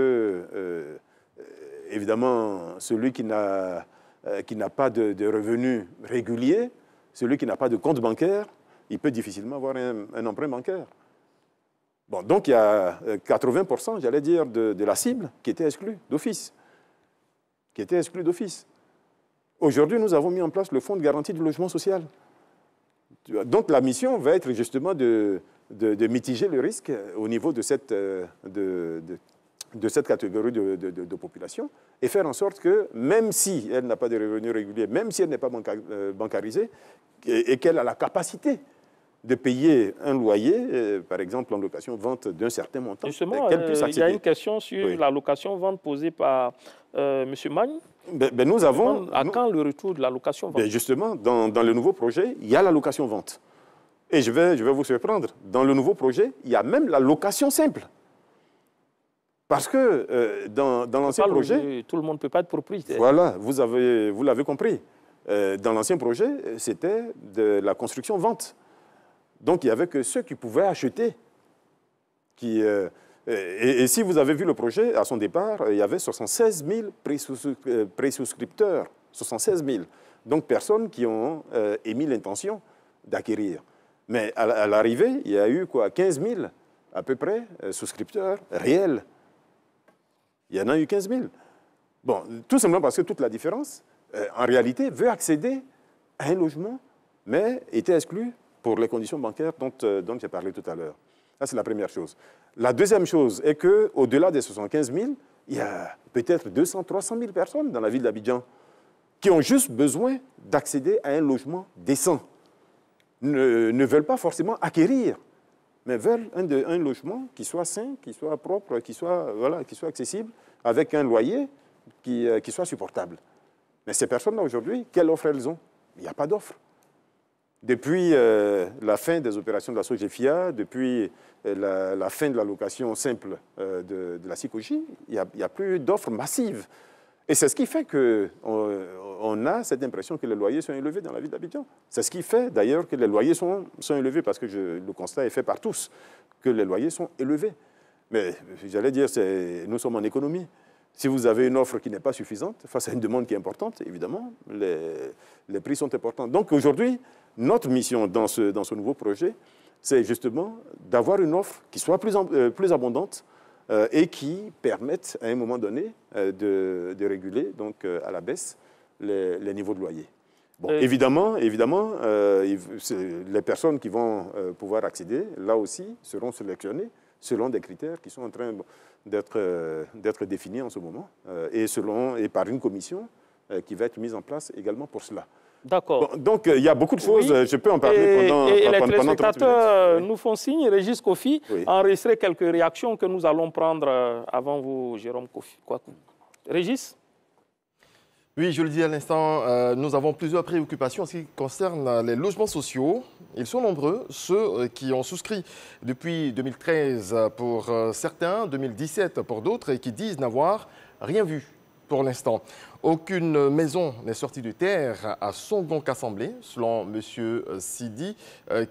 évidemment, celui qui n'a pas de revenus réguliers, celui qui n'a pas de compte bancaire, il peut difficilement avoir un emprunt bancaire. Bon, donc il y a 80%, j'allais dire, de la cible qui était exclue d'office. Aujourd'hui, nous avons mis en place le Fonds de garantie du logement social. Donc la mission va être justement de mitiger le risque au niveau de cette catégorie de population et faire en sorte que, même si elle n'a pas de revenus réguliers, même si elle n'est pas bancarisée, et qu'elle a la capacité de payer un loyer, par exemple en location-vente d'un certain montant. Justement, il y a une question sur la location-vente posée par M. Magne. Nous avons... À quand le retour de la location-vente? Justement, dans le nouveau projet, il y a la location-vente. Et je vais vous surprendre. Dans le nouveau projet, il y a même la location simple. Parce que dans l'ancien projet... Tout le monde ne peut pas être propriétaire. Voilà, vous l'avez compris. Dans l'ancien projet, c'était de la construction-vente. Donc, il n'y avait que ceux qui pouvaient acheter. Et si vous avez vu le projet, à son départ, il y avait 76 000 présouscripteurs. 76 000. Donc, personnes qui ont émis l'intention d'acquérir. Mais à l'arrivée, il y a eu quoi, 15 000 à peu près souscripteurs réels. Il y en a eu 15 000. Bon, tout simplement parce que toute la différence, en réalité, veut accéder à un logement, mais était exclu pour les conditions bancaires dont j'ai parlé tout à l'heure. Ça, c'est la première chose. La deuxième chose est qu'au-delà des 75 000, il y a peut-être 200 000, 300 000 personnes dans la ville d'Abidjan qui ont juste besoin d'accéder à un logement décent. Ne veulent pas forcément acquérir, mais veulent un logement qui soit sain, qui soit propre, qui soit accessible, avec un loyer qui soit supportable. Mais ces personnes-là, aujourd'hui, quelle offre elles ont? Il n'y a pas d'offre. Depuis la fin des opérations de la SOGEFIA, depuis la fin de la location simple de la SICOJ, il n'y a plus d'offres massives. Et c'est ce qui fait qu'on a cette impression que les loyers sont élevés dans la ville d'Abidjan. C'est ce qui fait d'ailleurs que les loyers sont élevés, parce que le constat est fait par tous, que les loyers sont élevés. Mais j'allais dire, nous sommes en économie. Si vous avez une offre qui n'est pas suffisante, face à une demande qui est importante, évidemment, les prix sont importants. Donc aujourd'hui, notre mission dans ce nouveau projet, c'est justement d'avoir une offre qui soit plus abondante et qui permette à un moment donné de réguler donc, à la baisse les niveaux de loyer. Bon, évidemment, les personnes qui vont pouvoir accéder, là aussi, seront sélectionnées selon des critères qui sont en train d'être définis en ce moment et par une commission qui va être mise en place également pour cela. D'accord. Bon, donc, il y a beaucoup de choses, je peux en parler pendant 30 minutes. Et les téléspectateurs nous font signe, Régis Kofi, enregistrer quelques réactions que nous allons prendre avant vous, Jérôme Kouakou. Régis? Oui, je le dis à l'instant, nous avons plusieurs préoccupations en ce qui concerne les logements sociaux. Ils sont nombreux, ceux qui ont souscrit depuis 2013 pour certains, 2017 pour d'autres, et qui disent n'avoir rien vu pour l'instant. Aucune maison n'est sortie de terre à Songon-Kassamblé, selon M. Sidi,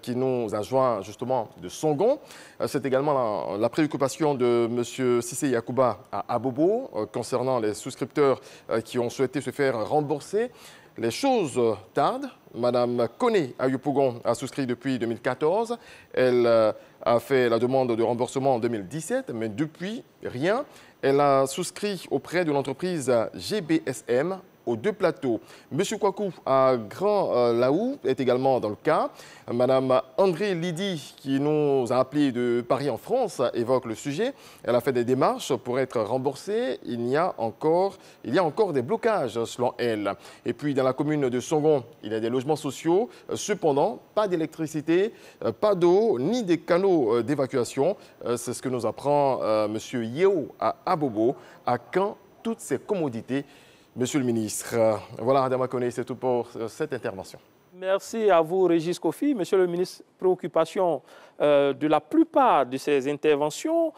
qui nous a joint justement de Songon. C'est également la préoccupation de M. Sissé Yakouba à Abobo, concernant les souscripteurs qui ont souhaité se faire rembourser. Les choses tardent. Madame Koné Ayupougon a souscrit depuis 2014. Elle a fait la demande de remboursement en 2017, mais depuis, rien. Elle a souscrit auprès de l'entreprise GBSM aux deux plateaux. Monsieur Kouakou à Grand Laou est également dans le cas. Madame André Lydie, qui nous a appelé de Paris en France, évoque le sujet. Elle a fait des démarches pour être remboursée. Il y a encore des blocages, selon elle. Et puis, dans la commune de Songon, il y a des logements sociaux. Cependant, pas d'électricité, pas d'eau, ni des canaux d'évacuation. C'est ce que nous apprend Monsieur Yeo à Abobo. À quand toutes ces commodités? Monsieur le ministre, voilà, Adama Koné, c'est tout pour cette intervention. Merci à vous, Régis Kofi. Monsieur le ministre, préoccupation de la plupart de ces interventions,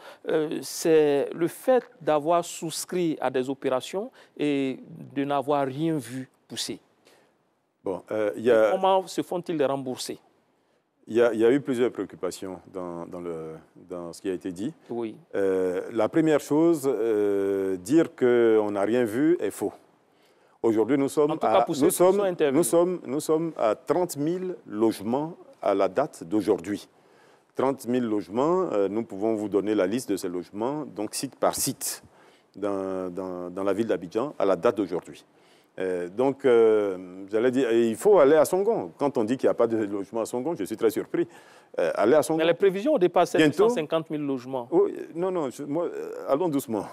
c'est le fait d'avoir souscrit à des opérations et de n'avoir rien vu pousser. Bon, comment se font-ils rembourser? Il y a eu plusieurs préoccupations dans ce qui a été dit. Oui. La première chose, dire qu'on n'a rien vu est faux. Aujourd'hui, nous sommes à 30 000 logements à la date d'aujourd'hui. 30 000 logements, nous pouvons vous donner la liste de ces logements, donc site par site, dans la ville d'Abidjan, à la date d'aujourd'hui. Donc, j'allais dire, il faut aller à Songon. Quand on dit qu'il n'y a pas de logement à Songon, je suis très surpris. Aller à Songon. Mais les prévisions ont dépassé 150 000 logements. Oh, non, allons doucement.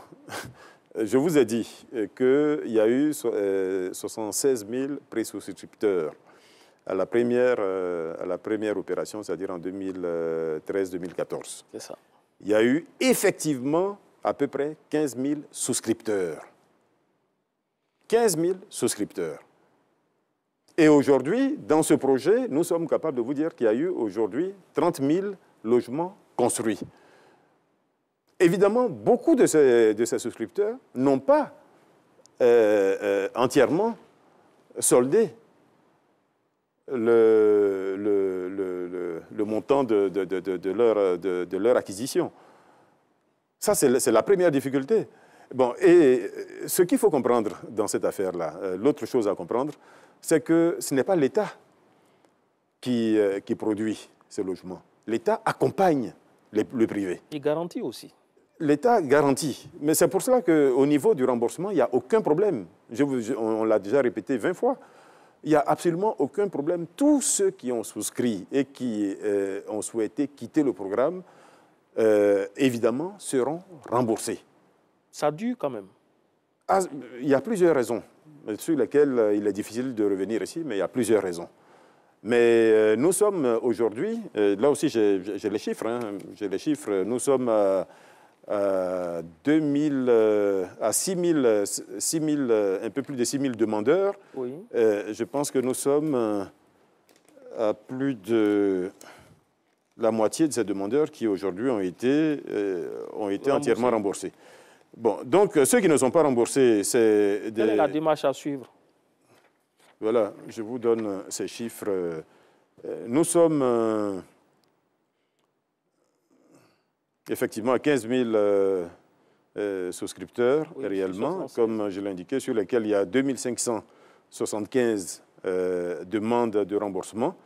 Je vous ai dit qu'il y a eu 76 000 pré-souscripteurs à la première opération, c'est-à-dire en 2013-2014. C'est ça. Il y a eu effectivement à peu près 15 000 souscripteurs. 15 000 souscripteurs. Et aujourd'hui, dans ce projet, nous sommes capables de vous dire qu'il y a eu aujourd'hui 30 000 logements construits. Évidemment, beaucoup de ces souscripteurs n'ont pas entièrement soldé le montant de leur acquisition. Ça, c'est la première difficulté. Bon, et ce qu'il faut comprendre dans cette affaire-là, l'autre chose à comprendre, c'est que ce n'est pas l'État qui produit ces logements. L'État accompagne le privé. Il garantit aussi. L'État garantit. Mais c'est pour cela qu'au niveau du remboursement, il n'y a aucun problème. On l'a déjà répété 20 fois. Il n'y a absolument aucun problème. Tous ceux qui ont souscrit et qui ont souhaité quitter le programme, évidemment, seront remboursés. Ça dure quand même. Il y a plusieurs raisons sur lesquelles il est difficile de revenir ici, mais il y a plusieurs raisons. Mais nous sommes aujourd'hui, là aussi j'ai les chiffres, j'ai les chiffres, nous sommes à 6 000, un peu plus de 6 000 demandeurs. Oui. Je pense que nous sommes à plus de la moitié de ces demandeurs qui aujourd'hui ont été entièrement remboursés. Bon, donc ceux qui ne sont pas remboursés, c'est Quelle est la démarche à suivre? Voilà, je vous donne ces chiffres. Nous sommes effectivement à 15 000 souscripteurs réellement, comme je l'ai indiqué, sur lesquels il y a 2575 demandes de remboursement.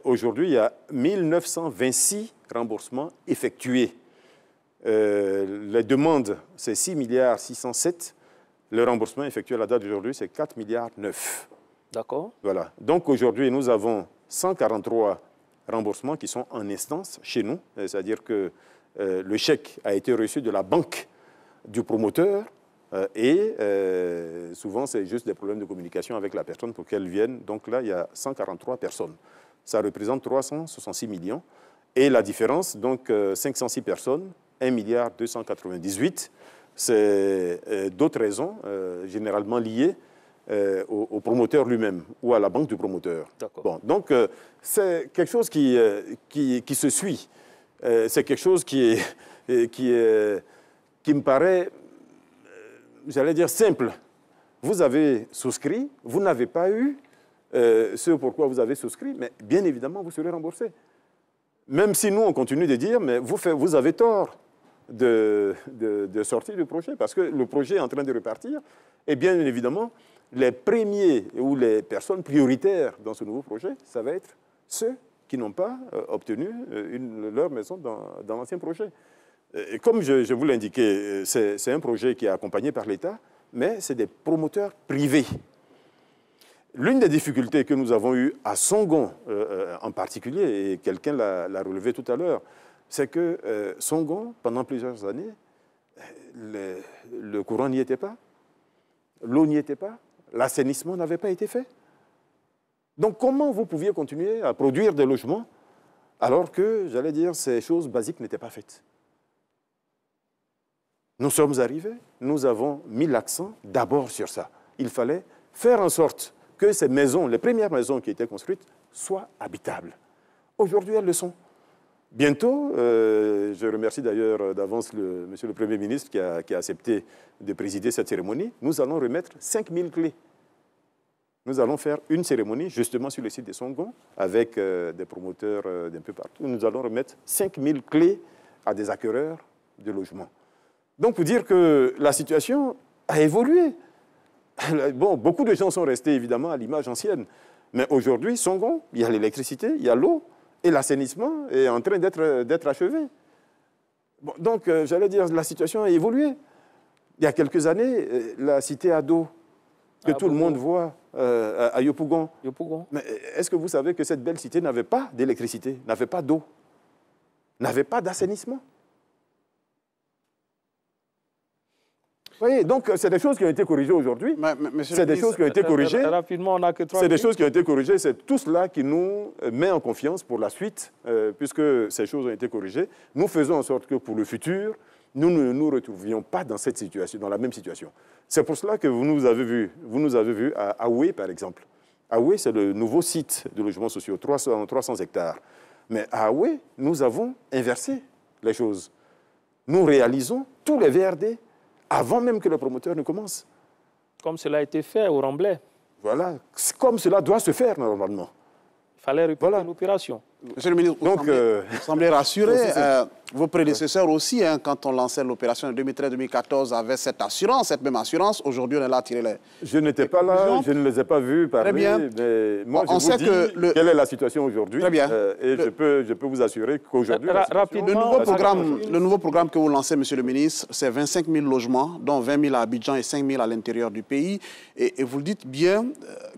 Aujourd'hui, il y a 1926 remboursements effectués. Les demandes, c'est 6 607 000. Le remboursement effectué à la date d'aujourd'hui, c'est 4,9 milliards. D'accord. Voilà. Donc aujourd'hui, nous avons 143 remboursements qui sont en instance chez nous. C'est-à-dire que le chèque a été reçu de la banque du promoteur et souvent, c'est juste des problèmes de communication avec la personne pour qu'elle vienne. Donc là, il y a 143 personnes. Ça représente 366 millions. Et la différence, donc 506 personnes, 1,298 milliard. C'est d'autres raisons, généralement liées au promoteur lui-même ou à la banque du promoteur. Bon, donc, c'est quelque chose qui se suit. C'est quelque chose qui me paraît, j'allais dire, simple. Vous avez souscrit, vous n'avez pas eu ce pourquoi vous avez souscrit, mais bien évidemment, vous serez remboursé. Même si nous, on continue de dire, mais vous avez tort de sortir du projet, parce que le projet est en train de repartir, et bien évidemment, les premiers ou les personnes prioritaires dans ce nouveau projet, ça va être ceux qui n'ont pas obtenu leur maison dans l'ancien projet. Et comme je vous l'ai indiqué, c'est un projet qui est accompagné par l'État, mais c'est des promoteurs privés. L'une des difficultés que nous avons eues à Songon en particulier, et quelqu'un l'a relevé tout à l'heure, c'est que Songon, pendant plusieurs années, le courant n'y était pas, l'eau n'y était pas, l'assainissement n'avait pas été fait. Donc comment vous pouviez continuer à produire des logements alors que, j'allais dire, ces choses basiques n'étaient pas faites? Nous sommes arrivés, nous avons mis l'accent d'abord sur ça. Il fallait faire en sorte que ces maisons, les premières maisons qui étaient construites, soient habitables. Aujourd'hui, elles le sont. Bientôt, je remercie d'ailleurs d'avance monsieur le Premier ministre qui a accepté de présider cette cérémonie, nous allons remettre 5000 clés. Nous allons faire une cérémonie justement sur le site de Songon avec des promoteurs d'un peu partout. Nous allons remettre 5000 clés à des acquéreurs de logements. Donc, pour dire que la situation a évolué. Bon, beaucoup de gens sont restés évidemment à l'image ancienne. Mais aujourd'hui, Songon, il y a l'électricité, il y a l'eau, et l'assainissement est en train d'être achevé. Bon, donc, j'allais dire, la situation a évolué. Il y a quelques années, la cité Ado, que tout le monde voit à Yopougon. Mais est-ce que vous savez que cette belle cité n'avait pas d'électricité, n'avait pas d'eau, n'avait pas d'assainissement? Vous voyez, donc c'est des choses qui ont été corrigées aujourd'hui. C'est des choses qui ont été corrigées. Rapidement, on n'a que 3 C'est des choses qui ont été corrigées. C'est tout cela qui nous met en confiance pour la suite, puisque ces choses ont été corrigées. Nous faisons en sorte que pour le futur, nous ne nous retrouvions pas dans cette situation, dans la même situation. C'est pour cela que vous nous avez vu à Aoué, par exemple. Aoué, c'est le nouveau site de logements sociaux, 300 hectares. Mais à Aoué, nous avons inversé les choses. Nous réalisons tous les VRD avant même que le promoteur ne commence. Comme cela a été fait au Remblai. Voilà, comme cela doit se faire normalement. Il fallait répéter l'opération. Monsieur le ministre, vous semblez rassuré. Vos prédécesseurs aussi, hein, quand on lançait l'opération en 2013-2014, avaient cette assurance, cette même assurance. Aujourd'hui, on est là à tirer les... Je n'étais pas là, je ne les ai pas vus parler. Très bien. Mais moi, je vous dis quelle est la situation aujourd'hui. Très bien. Et je peux vous assurer qu'aujourd'hui... Le nouveau programme que vous lancez, monsieur le ministre, c'est 25 000 logements, dont 20 000 à Abidjan et 5 000 à l'intérieur du pays. Et vous le dites bien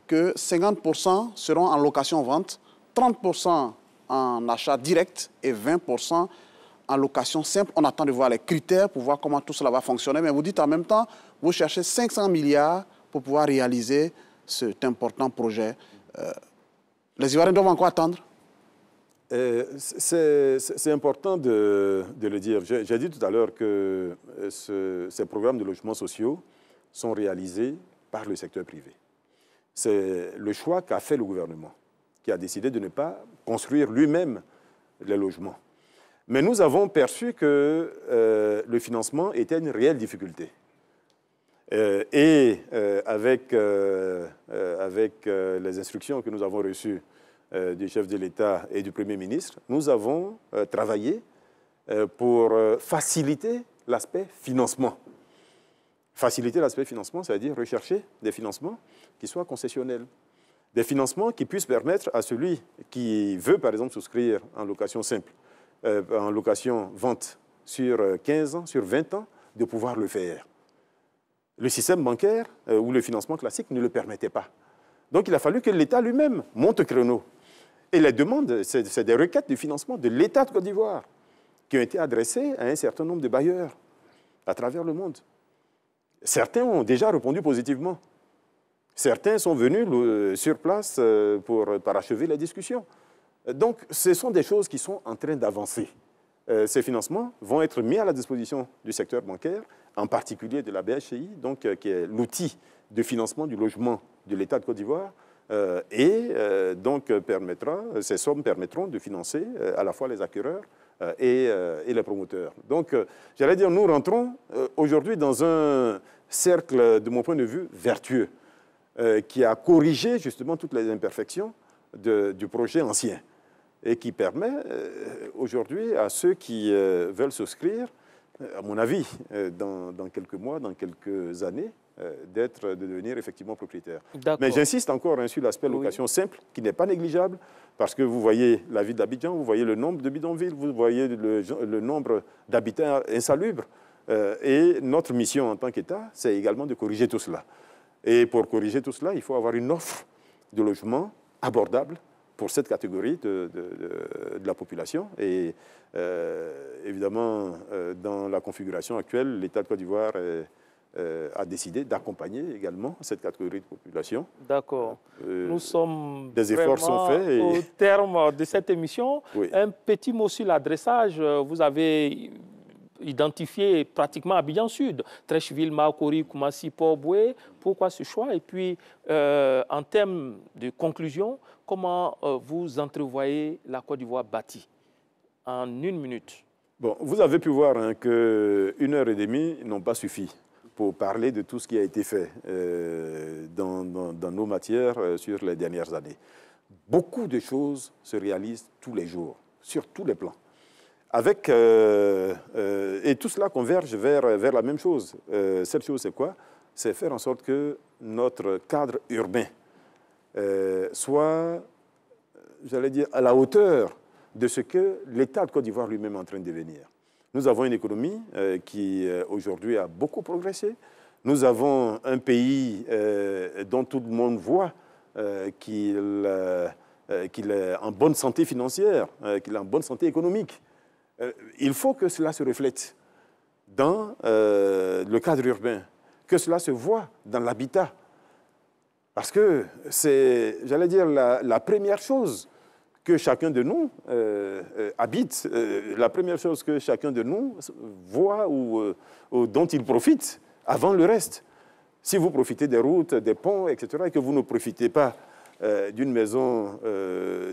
que 50% seront en location-vente, 30% en achat direct et 20% en location simple. On attend de voir les critères pour voir comment tout cela va fonctionner. Mais vous dites en même temps, vous cherchez 500 milliards pour pouvoir réaliser cet important projet. Les Ivoiriens doivent encore attendre? C'est important de le dire. J'ai dit tout à l'heure que ces programmes de logements sociaux sont réalisés par le secteur privé. C'est le choix qu'a fait le gouvernement, qui a décidé de ne pas construire lui-même les logements. Mais nous avons perçu que le financement était une réelle difficulté. Avec les instructions que nous avons reçues du chef de l'État et du Premier ministre, nous avons travaillé pour faciliter l'aspect financement. Faciliter l'aspect financement, c'est-à-dire rechercher des financements qui soient concessionnels. Des financements qui puissent permettre à celui qui veut, par exemple, souscrire en location simple, en location-vente sur 15 ans, sur 20 ans, de pouvoir le faire. Le système bancaire ou le financement classique ne le permettait pas. Donc, il a fallu que l'État lui-même monte au créneau. Et les demandes, c'est des requêtes de financement de l'État de Côte d'Ivoire qui ont été adressées à un certain nombre de bailleurs à travers le monde. Certains ont déjà répondu positivement. Certains sont venus sur place pour parachever la discussion. Donc, ce sont des choses qui sont en train d'avancer. Ces financements vont être mis à la disposition du secteur bancaire, en particulier de la BHCI, donc, qui est l'outil de financement du logement de l'État de Côte d'Ivoire, donc ces sommes permettront de financer à la fois les acquéreurs et les promoteurs. Donc, j'allais dire, nous rentrons aujourd'hui dans un cercle, de mon point de vue, vertueux, qui a corrigé justement toutes les imperfections du projet ancien et qui permet aujourd'hui à ceux qui veulent souscrire, à mon avis, dans quelques mois, dans quelques années, de devenir effectivement propriétaire. Mais j'insiste encore sur l'aspect location simple, qui n'est pas négligeable, parce que vous voyez la ville d'Abidjan, vous voyez le nombre de bidonvilles, vous voyez le nombre d'habitants insalubres. Et notre mission en tant qu'État, c'est également de corriger tout cela. Et pour corriger tout cela, il faut avoir une offre de logement abordable pour cette catégorie de la population. Et évidemment, dans la configuration actuelle, l'État de Côte d'Ivoire a décidé d'accompagner également cette catégorie de population. D'accord. Nous sommes des efforts sont faits au terme de cette émission. Oui. Un petit mot sur l'adressage. Vous avez identifié pratiquement Abidjan Sud, Treichville, Makori, Koumassi, Port-Boué. Pourquoi ce choix? Et puis, en termes de conclusion, comment vous entrevoyez la Côte d'Ivoire bâtie en 1 minute? Bon, vous avez pu voir que 1 heure et demie n'ont pas suffi pour parler de tout ce qui a été fait dans nos matières sur les dernières années. Beaucoup de choses se réalisent tous les jours, sur tous les plans. Et tout cela converge vers la même chose. Cette chose, c'est quoi? C'est faire en sorte que notre cadre urbain soit, j'allais dire, à la hauteur de ce que l'État de Côte d'Ivoire lui-même est en train de devenir. Nous avons une économie qui, aujourd'hui, a beaucoup progressé. Nous avons un pays dont tout le monde voit qu'il est en bonne santé financière, qu'il est en bonne santé économique. Il faut que cela se reflète dans le cadre urbain, que cela se voit dans l'habitat. Parce que c'est, j'allais dire, la première chose que chacun de nous habite, la première chose que chacun de nous voit ou dont il profite avant le reste. Si vous profitez des routes, des ponts, etc., et que vous ne profitez pas d'une maison,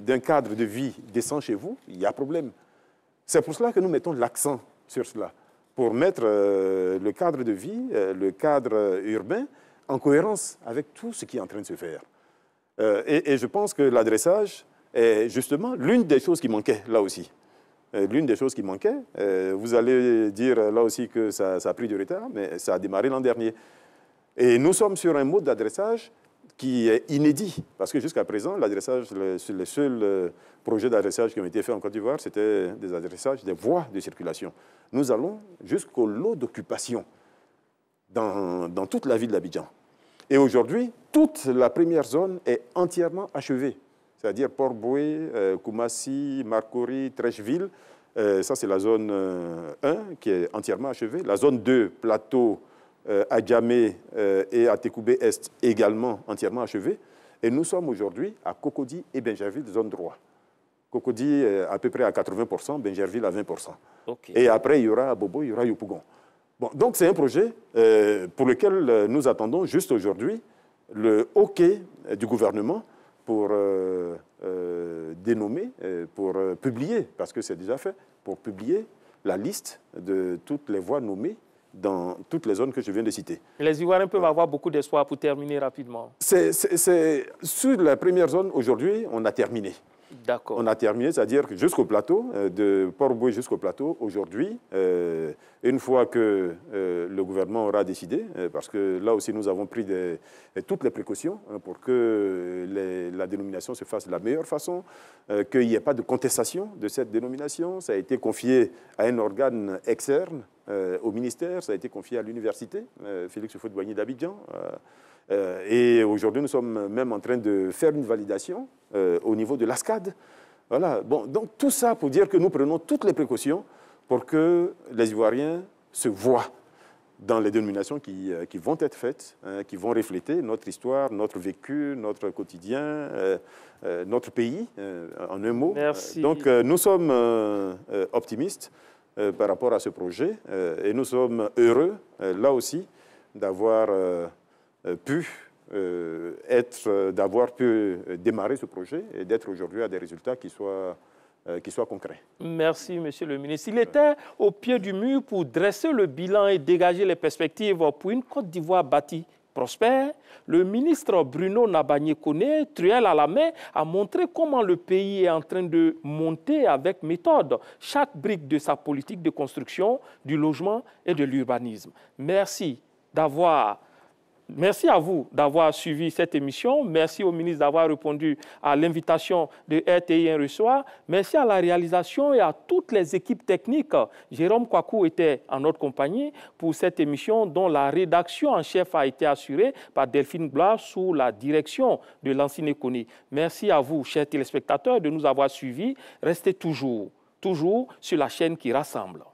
d'un cadre de vie décent chez vous, il y a problème. C'est pour cela que nous mettons l'accent sur cela, pour mettre le cadre de vie, le cadre urbain, en cohérence avec tout ce qui est en train de se faire. Et je pense que l'adressage Et justement, l'une des choses qui manquait là aussi, l'une des choses qui manquait, vous allez dire là aussi que ça a pris du retard, mais ça a démarré l'an dernier. Et nous sommes sur un mode d'adressage qui est inédit, parce que jusqu'à présent, l'adressage, les seuls projets d'adressage qui ont été faits en Côte d'Ivoire, c'était des adressages des voies de circulation. Nous allons jusqu'au lot d'occupation dans toute la ville d'Abidjan. Et aujourd'hui, toute la première zone est entièrement achevée, c'est-à-dire Port-Boué, Koumassi, Marcory, Trècheville. Ça, c'est la zone 1 qui est entièrement achevée. La zone 2, Plateau, Adjamé et Atekoubé-Est également entièrement achevée. Et nous sommes aujourd'hui à Cocody et Bingerville, zone 3. Cocody à peu près à 80%, Bingerville à 20%. Okay. Et après, il y aura Bobo, il y aura Yopougon. Bon, donc c'est un projet pour lequel nous attendons juste aujourd'hui le OK du gouvernement pour dénommer, pour publier, parce que c'est déjà fait, pour publier la liste de toutes les voies nommées dans toutes les zones que je viens de citer. Les Ivoiriens peuvent avoir beaucoup d'espoir pour terminer rapidement. Sur la première zone, aujourd'hui, on a terminé. D'accord. On a terminé, c'est-à-dire que jusqu'au plateau, de Port-Boué jusqu'au plateau, aujourd'hui, une fois que le gouvernement aura décidé, parce que là aussi nous avons pris toutes les précautions pour que la dénomination se fasse de la meilleure façon, qu'il n'y ait pas de contestation de cette dénomination. Ça a été confié à un organe externe au ministère, ça a été confié à l'université, Félix Houphouët-Boigny d'Abidjan. Et aujourd'hui, nous sommes même en train de faire une validation au niveau de l'ASCAD. Voilà. Bon, donc tout ça pour dire que nous prenons toutes les précautions pour que les Ivoiriens se voient dans les dénominations qui vont être faites, qui vont refléter notre histoire, notre vécu, notre quotidien, notre pays, en un mot. Merci. Donc nous sommes optimistes par rapport à ce projet et nous sommes heureux, là aussi, d'avoir d'avoir pu démarrer ce projet et d'être aujourd'hui à des résultats qui soient concrets. Merci, Monsieur le ministre. Il était au pied du mur pour dresser le bilan et dégager les perspectives pour une Côte d'Ivoire bâtie, prospère. Le ministre Bruno Nabagné-Koné, truelle à la main, a montré comment le pays est en train de monter avec méthode chaque brique de sa politique de construction, du logement et de l'urbanisme. Merci à vous d'avoir suivi cette émission. Merci au ministre d'avoir répondu à l'invitation de RTI Un Reçoit. Merci à la réalisation et à toutes les équipes techniques. Jérôme Kouakou était en notre compagnie pour cette émission dont la rédaction en chef a été assurée par Delphine Blois sous la direction de Lansine Kone. Merci à vous, chers téléspectateurs, de nous avoir suivis. Restez toujours sur la chaîne qui rassemble.